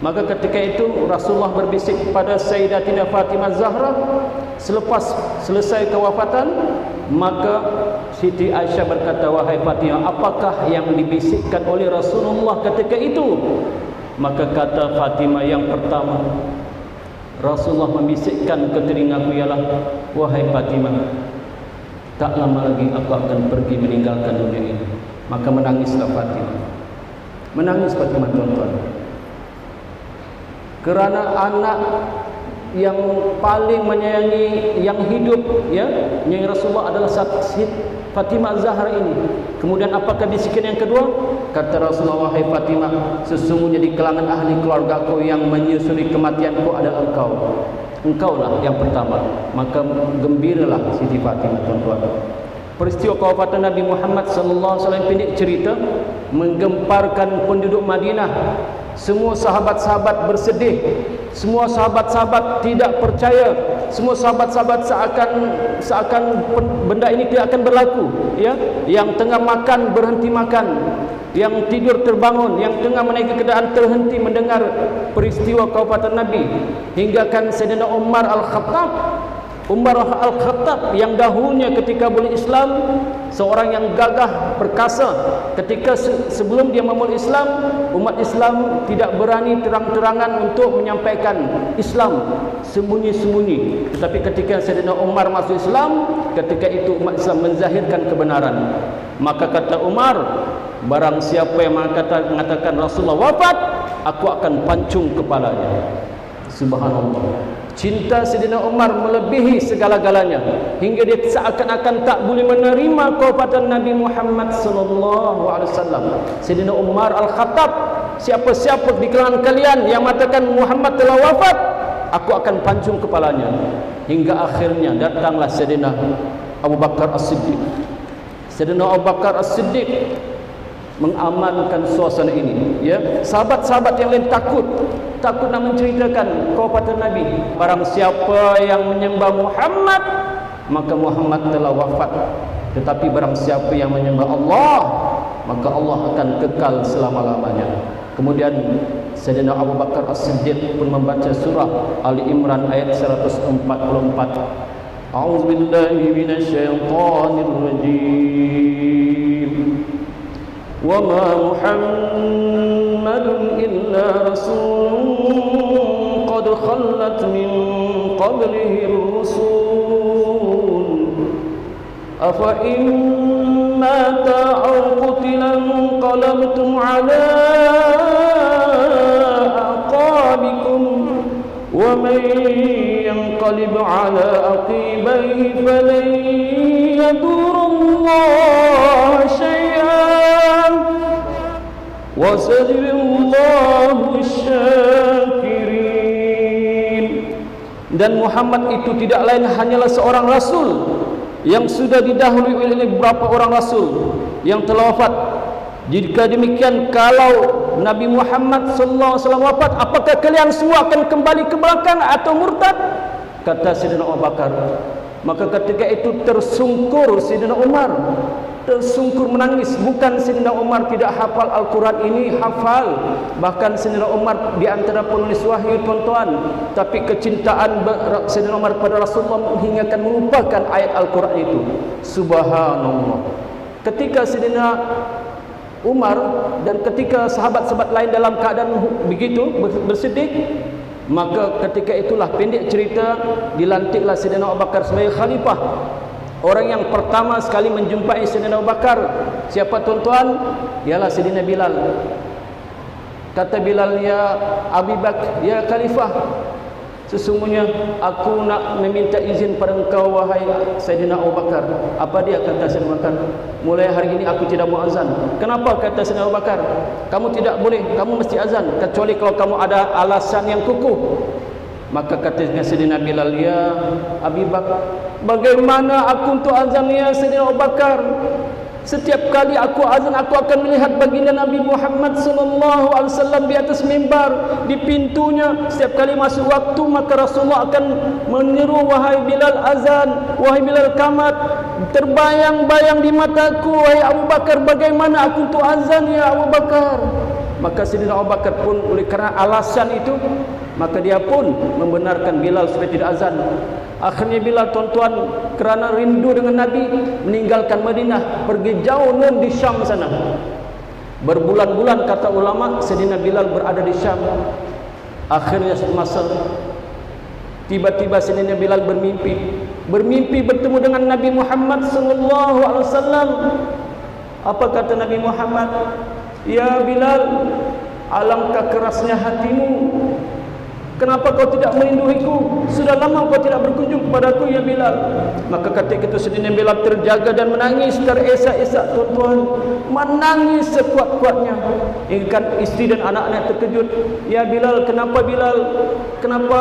Maka ketika itu Rasulullah berbisik kepada Sayyidatina Fatimah Zahra. Selepas selesai kewafatan, maka Siti Aisyah berkata, "Wahai Fatimah, apakah yang dibisikkan oleh Rasulullah ketika itu?" Maka kata Fatimah, "Yang pertama, Rasulullah membisikkan ke telingaku ialah, wahai Fatimah, tak lama lagi aku akan pergi meninggalkan dunia ini." Maka menangislah Fatimah. Menangis Fatimah, tuan-tuan. Kerana anak yang paling menyayangi yang hidup, ya, yang Rasulullah adalah Fatimah Zahra ini. Kemudian apakah bisikan yang kedua? Kata Rasulullah, "Wahai Fatimah, sesungguhnya di kalangan ahli keluargaku yang menyusuri kematianku adalah engkau. Engkaulah yang pertama." Maka gembiralah Siti Fatimah, tuan-tuan. Peristiwa kewafatan Nabi Muhammad sallallahu alaihi wasallam pendek cerita menggemparkan penduduk Madinah. Semua sahabat-sahabat bersedih. Semua sahabat-sahabat tidak percaya. Semua sahabat-sahabat seakan benda ini tidak akan berlaku, ya. Yang tengah makan berhenti makan, yang tidur terbangun, yang tengah menaiki keadaan terhenti mendengar peristiwa kewafatan Nabi. Hingga kan Sayyidina Umar Al-Khattab yang dahulunya ketika belum Islam, seorang yang gagah perkasa, ketika sebelum dia memulai Islam, umat Islam tidak berani terang-terangan untuk menyampaikan Islam, sembunyi-sembunyi. Tetapi ketika Sayyidina Umar masuk Islam, ketika itu umat Islam menzahirkan kebenaran. Maka kata Umar, barang siapa yang mengatakan Rasulullah wafat, aku akan pancung kepalanya. Subhanallah. Cinta Sayyidina Umar melebihi segala-galanya hingga dia seakan-akan tak boleh menerima kewafatan Nabi Muhammad sallallahu alaihi wasallam. Sayyidina Umar Al-Khattab, siapa-siapa di kalangan kalian yang mengatakan Muhammad telah wafat, aku akan pancung kepalanya. Hingga akhirnya datanglah Sayyidina Abu Bakar As-Siddiq. Sayyidina Abu Bakar As-Siddiq mengamankan suasana ini, ya. Sahabat-sahabat yang lain takut nak menceritakan kewafatan Nabi. Barang siapa yang menyembah Muhammad, maka Muhammad telah wafat. Tetapi barang siapa yang menyembah Allah, maka Allah akan kekal selama-lamanya. Kemudian Sayyidina Abu Bakar As-Siddiq pun membaca surah Ali Imran ayat 144. A'udzubillahi minasyaitonirrajim. Wa ma Muhammadun illa rasulun qad khallat min qablihi ar-rusul afa in mata aw qutila qalabtum ala aqabikum wa man yanqalib ala aqibaihi falan yadurrullaha shay'an wa sayajzillahu syakirin. Dan Muhammad itu tidak lain hanyalah seorang rasul yang sudah didahului oleh beberapa orang rasul yang telah wafat. Jika demikian, kalau Nabi Muhammad sallallahu alaihi wasallam wafat, apakah kalian semua akan kembali ke belakang atau murtad? Kata Sayyidina Abu Bakar. Maka ketika itu tersungkur Sayyidina Umar, tersungkur menangis. Bukan Sayyidina Umar tidak hafal Al-Quran, ini hafal. Bahkan Sayyidina Umar di antara penulis wahyu, tuan-tuan. Tapi kecintaan Sayyidina Umar pada Rasulullah hinggakan melupakan ayat Al-Quran itu. Subhanallah. Ketika Sayyidina Umar dan ketika sahabat-sahabat lain dalam keadaan begitu bersedih, maka ketika itulah pendek cerita dilantiklah Sayyidina Abu Bakar sebagai khalifah. Orang yang pertama sekali menjumpai Sayyidina Abu Bakar, siapa tuan-tuan? Ialah Sayyidina Bilal. Kata Bilal, "Ya Abi Bakar, ya khalifah, sesungguhnya aku nak meminta izin pada engkau wahai Sayyidina Abu Bakar." Apa dia? Kata Sayyidina Abu Bakar, "Mulai hari ini aku tidak mau azan." Kenapa? Kata Sayyidina Abu Bakar, "Kamu tidak boleh, kamu mesti azan kecuali kalau kamu ada alasan yang kukuh." Maka kata Sayyidina Bilal, "Ya Abi Bakar, bagaimana aku untuk azan ya Sayyidina Abu Bakar? Setiap kali aku azan, aku akan melihat baginda Nabi Muhammad sallallahu alaihi wasallam di atas mimbar, di pintunya. Setiap kali masuk waktu, maka Rasulullah akan menyeru, wahai Bilal azan, wahai Bilal qamat. Terbayang-bayang di mataku, wahai Abu Bakar, bagaimana aku untuk azan ya Abu Bakar. Maka Sayyidina Abu Bakar pun oleh kerana alasan itu, maka dia pun membenarkan Bilal supaya tidak azan. Akhirnya Bilal, tuan-tuan, kerana rindu dengan Nabi, meninggalkan Madinah, pergi jauh nun di Syam sana. Berbulan-bulan kata ulama Sayyidina Bilal berada di Syam. Akhirnya masa tiba-tiba Sayyidina Bilal bermimpi bertemu dengan Nabi Muhammad sallallahu alaihi wasallam. Apa kata Nabi Muhammad? Ya Bilal, alangkah kerasnya hatimu. Kenapa kau tidak merinduiku? Sudah lama kau tidak berkunjung kepadaku ya Bilal. Maka ketika itu Sayyidina Bilal terjaga dan menangis teresak-esak, tuan-tuan. Menangis sekuat-kuatnya. Hingga istri dan anak-anak terkejut. Ya Bilal, kenapa Bilal? Kenapa?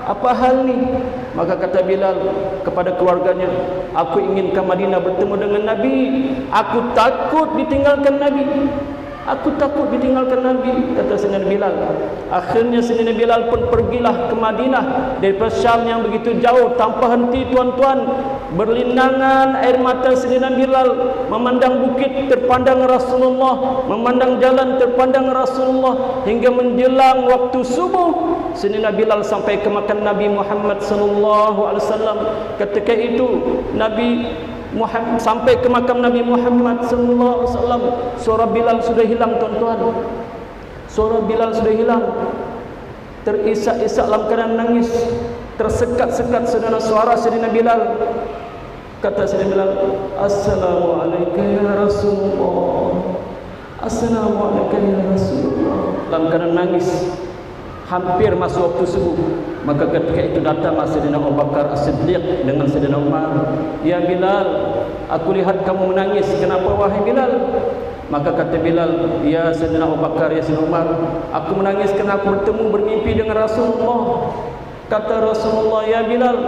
Apa hal ni? Maka kata Bilal kepada keluarganya, aku ingin ke Madinah bertemu dengan Nabi. Aku takut ditinggalkan Nabi. Aku takut ditinggalkan Nabi, kata Sayyidina Bilal. Akhirnya Sayyidina Bilal pun pergilah ke Madinah dari Syam yang begitu jauh tanpa henti, tuan-tuan. Berlinangan air mata Sayyidina Bilal, memandang bukit terpandang Rasulullah, memandang jalan terpandang Rasulullah, hingga menjelang waktu subuh Sayyidina Bilal sampai ke makam Nabi Muhammad sallallahu alaihi wasallam. Ketika itu Nabi Muhammad sampai ke makam Nabi Muhammad sallallahu alaihi wasallam, suara Bilal sudah hilang, tuan-tuan. Suara Bilal sudah hilang. Terisak-isak dalam keadaan nangis, tersekat-sekat saudara suara Sayyidina Bilal. Kata Sayyidina Bilal, "Assalamualaikum ya Rasulullah. Assalamualaikum ya Rasulullah." Dalam keadaan nangis. Hampir masuk waktu subuh, maka ketika itu datang Sayyidina Abu Bakar As-Siddiq dengan Sayyidina Umar. Ya Bilal, aku lihat kamu menangis. Kenapa wahai Bilal? Maka kata Bilal, ya Sayyidina Abu Bakar, ya Sayyidina Umar, aku menangis kerana aku bermimpi dengan Rasulullah. Kata Rasulullah, ya Bilal,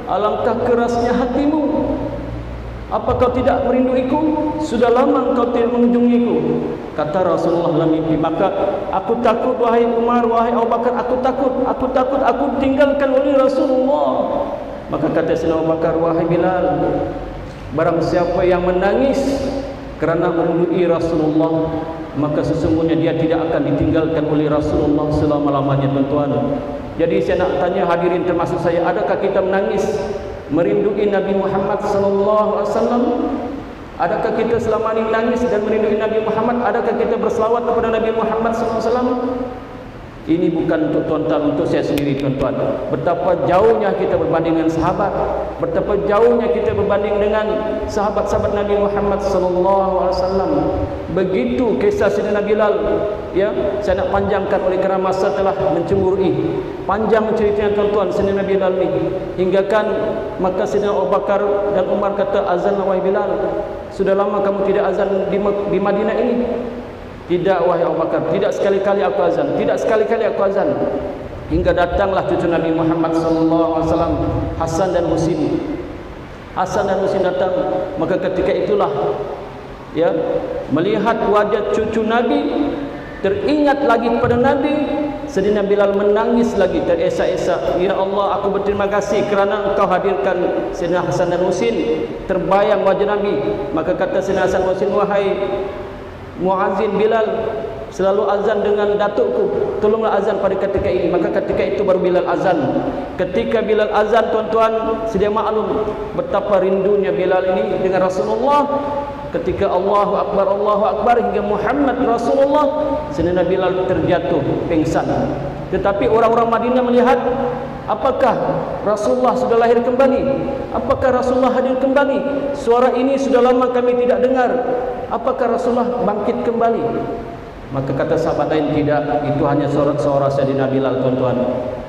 alangkah kerasnya hatimu. Apa kau tidak merinduiku? Sudah lama kau tidak mengunjungiku. Kata Rasulullah dalam mimpi. Maka aku takut wahai Umar, wahai Abu Bakar, aku takut aku tinggalkan oleh Rasulullah. Maka kata Sayyidina Abu Bakar, wahai Bilal, barang siapa yang menangis kerana merindui Rasulullah, maka sesungguhnya dia tidak akan ditinggalkan oleh Rasulullah selama-lamanya, tuan-tuan. Jadi saya nak tanya hadirin termasuk saya, adakah kita menangis merindui Nabi Muhammad sallallahu alaihi wasallam? Adakah kita selama ini menangis dan merindui Nabi Muhammad? Adakah kita berselawat kepada Nabi Muhammad sallallahu alaihi wasallam? Ini bukan untuk tuan-tuan, untuk saya sendiri, tuan-tuan. Betapa jauhnya kita berbanding dengan sahabat, betapa jauhnya kita berbanding dengan sahabat-sahabat Nabi Muhammad sallallahu alaihi wasallam. Begitu kisah Sayyidina Bilal, ya, saya nak panjangkan oleh kerana masa telah mencemburui. Panjang ceritanya, tuan-tuan, Sayyidina Bilal ni. Hingga kan maka Sayyidina Abu Bakar dan Umar kata, azan wahai Bilal. Sudah lama kamu tidak azan di Madinah ini. Tidak wahai Abu Bakar, tidak sekali-kali aku azan, tidak sekali-kali aku azan. Hingga datanglah cucu Nabi Muhammad sallallahu alaihi wasallam, Hasan dan Husin. Hasan dan Husin datang, maka ketika itulah, ya, melihat wajah cucu Nabi, teringat lagi kepada Nabi, Sayyidina Bilal menangis lagi teresak-esak. Ya Allah, aku berterima kasih kerana engkau hadirkan Sayyidina Hasan dan Husin. Terbayang wajah Nabi. Maka kata Sayyidina Hasan dan Husin, wahai Muazzin Bilal, selalu azan dengan datukku, tolonglah azan pada ketika ini. Maka ketika itu baru Bilal azan. Ketika Bilal azan, tuan-tuan, sedia maklum betapa rindunya Bilal ini dengan Rasulullah. Ketika Allahu Akbar hingga Muhammad Rasulullah, Sayyidina Bilal terjatuh pingsan. Tetapi orang-orang Madinah melihat, apakah Rasulullah sudah lahir kembali? Apakah Rasulullah hadir kembali? Suara ini sudah lama kami tidak dengar. Apakah Rasulullah bangkit kembali? Maka kata sahabat lain, tidak, itu hanya suara Sayyidina Bilal, tuan-tuan.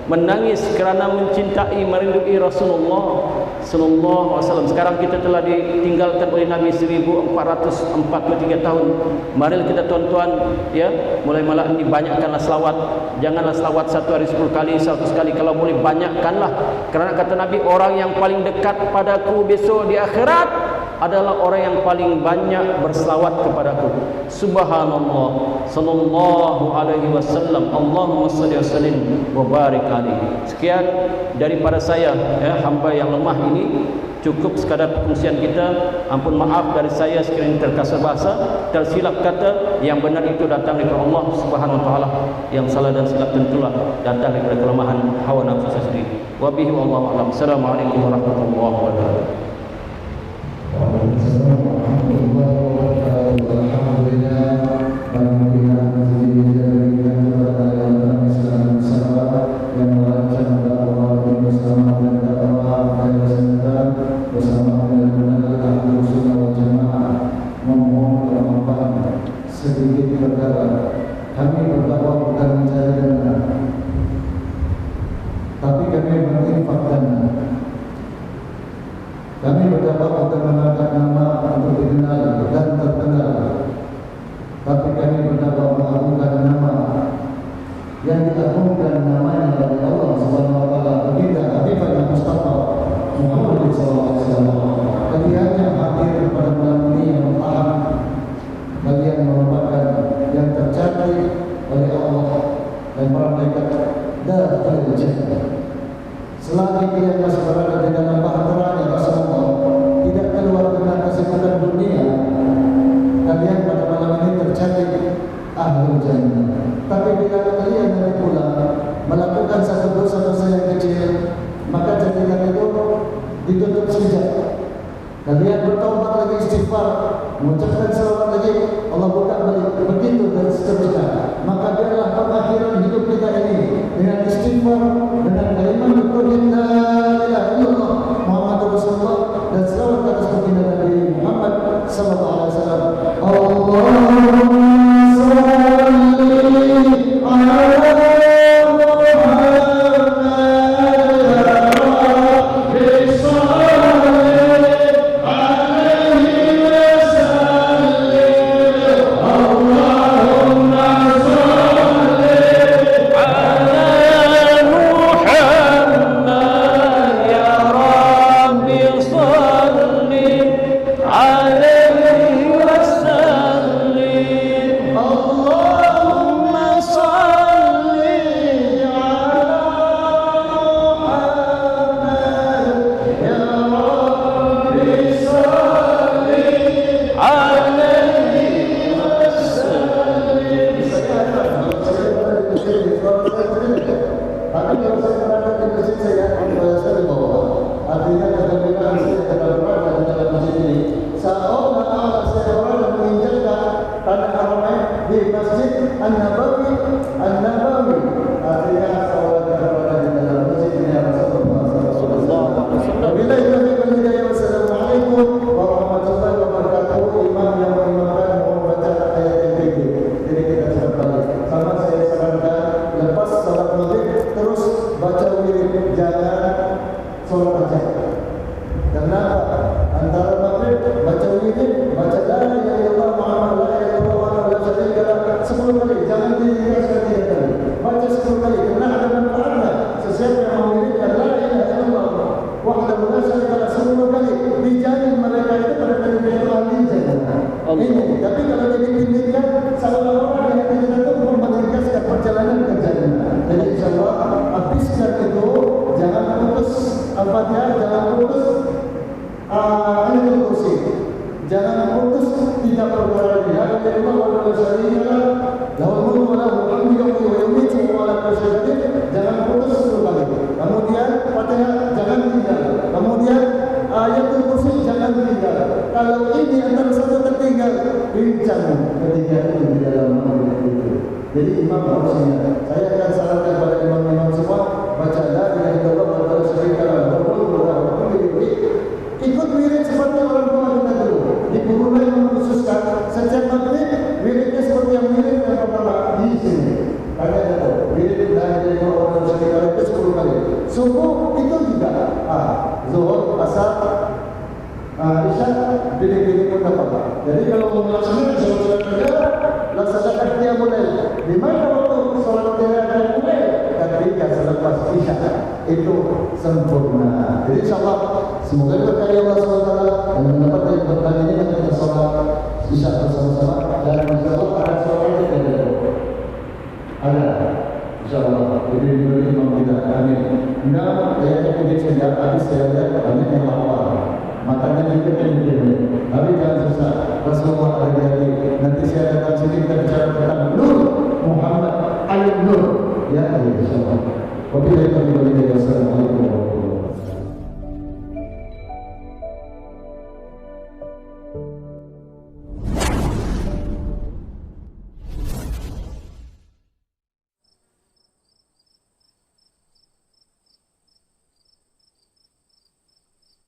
Menangis kerana mencintai, merindui Rasulullah sallallahu alaihi wasallam. Sekarang kita telah ditinggalkan oleh Nabi 1443 tahun. Mari kita, tuan-tuan, ya, mulai malam ini banyakkanlah selawat. Janganlah selawat satu hari 10 kali, 100 kali, kalau boleh banyakkanlah. Kerana kata Nabi, orang yang paling dekat padaku besok di akhirat adalah orang yang paling banyak berselawat kepadaku. Subhanallah, sallallahu alaihi wasallam, Allahumma shalli wa sallim wa barik alaihi. Sekian daripada saya, hamba yang lemah ini. Cukup sekadar perkongsian kita. Ampun maaf dari saya sekiranya terkasar bahasa, tersilap kata. Yang benar itu datang dari Allah Subhanahu wa taala, yang salah dan silap tentulah datang dari kelemahan hawa nafsu saya sendiri. Wabihi wallahu a'lam. Assalamualaikum warahmatullahi wabarakatuh. sedikit perkara. Kami berdakwah bukan mencari dana, tapi kami menginfak dana. Kami berdakwah bukan mengangkat nama untuk dikenal dan terkenal, tapi kami berdakwah mengagungkan nama yang diagungkan namanya oleh Allah Subhanahu wa taala. Kita Habibana Mustafa Muhammad sallallahu alaihi wasallam. Kalian hadir pada malam ini yang paham, bagian merupakan yang tercatat oleh Allah dan para malaikat dalam jannah. Selagi dia masih berada di dalam bahtera Allah, tidak keluar dengan kesibukan dunia, kalian pada malam ini tercatat ahlul jannah. Tapi bila kalian nanti pulang melakukan satu dosa-dosa yang kecil, maka jadikan itu ditutup sejak. Kalian bertaubat lagi, istighfar, mengucapkan selawat lagi, Allah buka balik, begitu dan seterusnya. Maka biarlah pengakhiran hidup kita ini dengan istighfar, dengan kalimat tauhid la ilaha illallah Muhammadur Rasulullah dan selawat atas baginda Nabi Muhammad sallallahu alaihi wasallam. Allahumma shalli ala semoga berkarya Allah SWT dan mendapatkan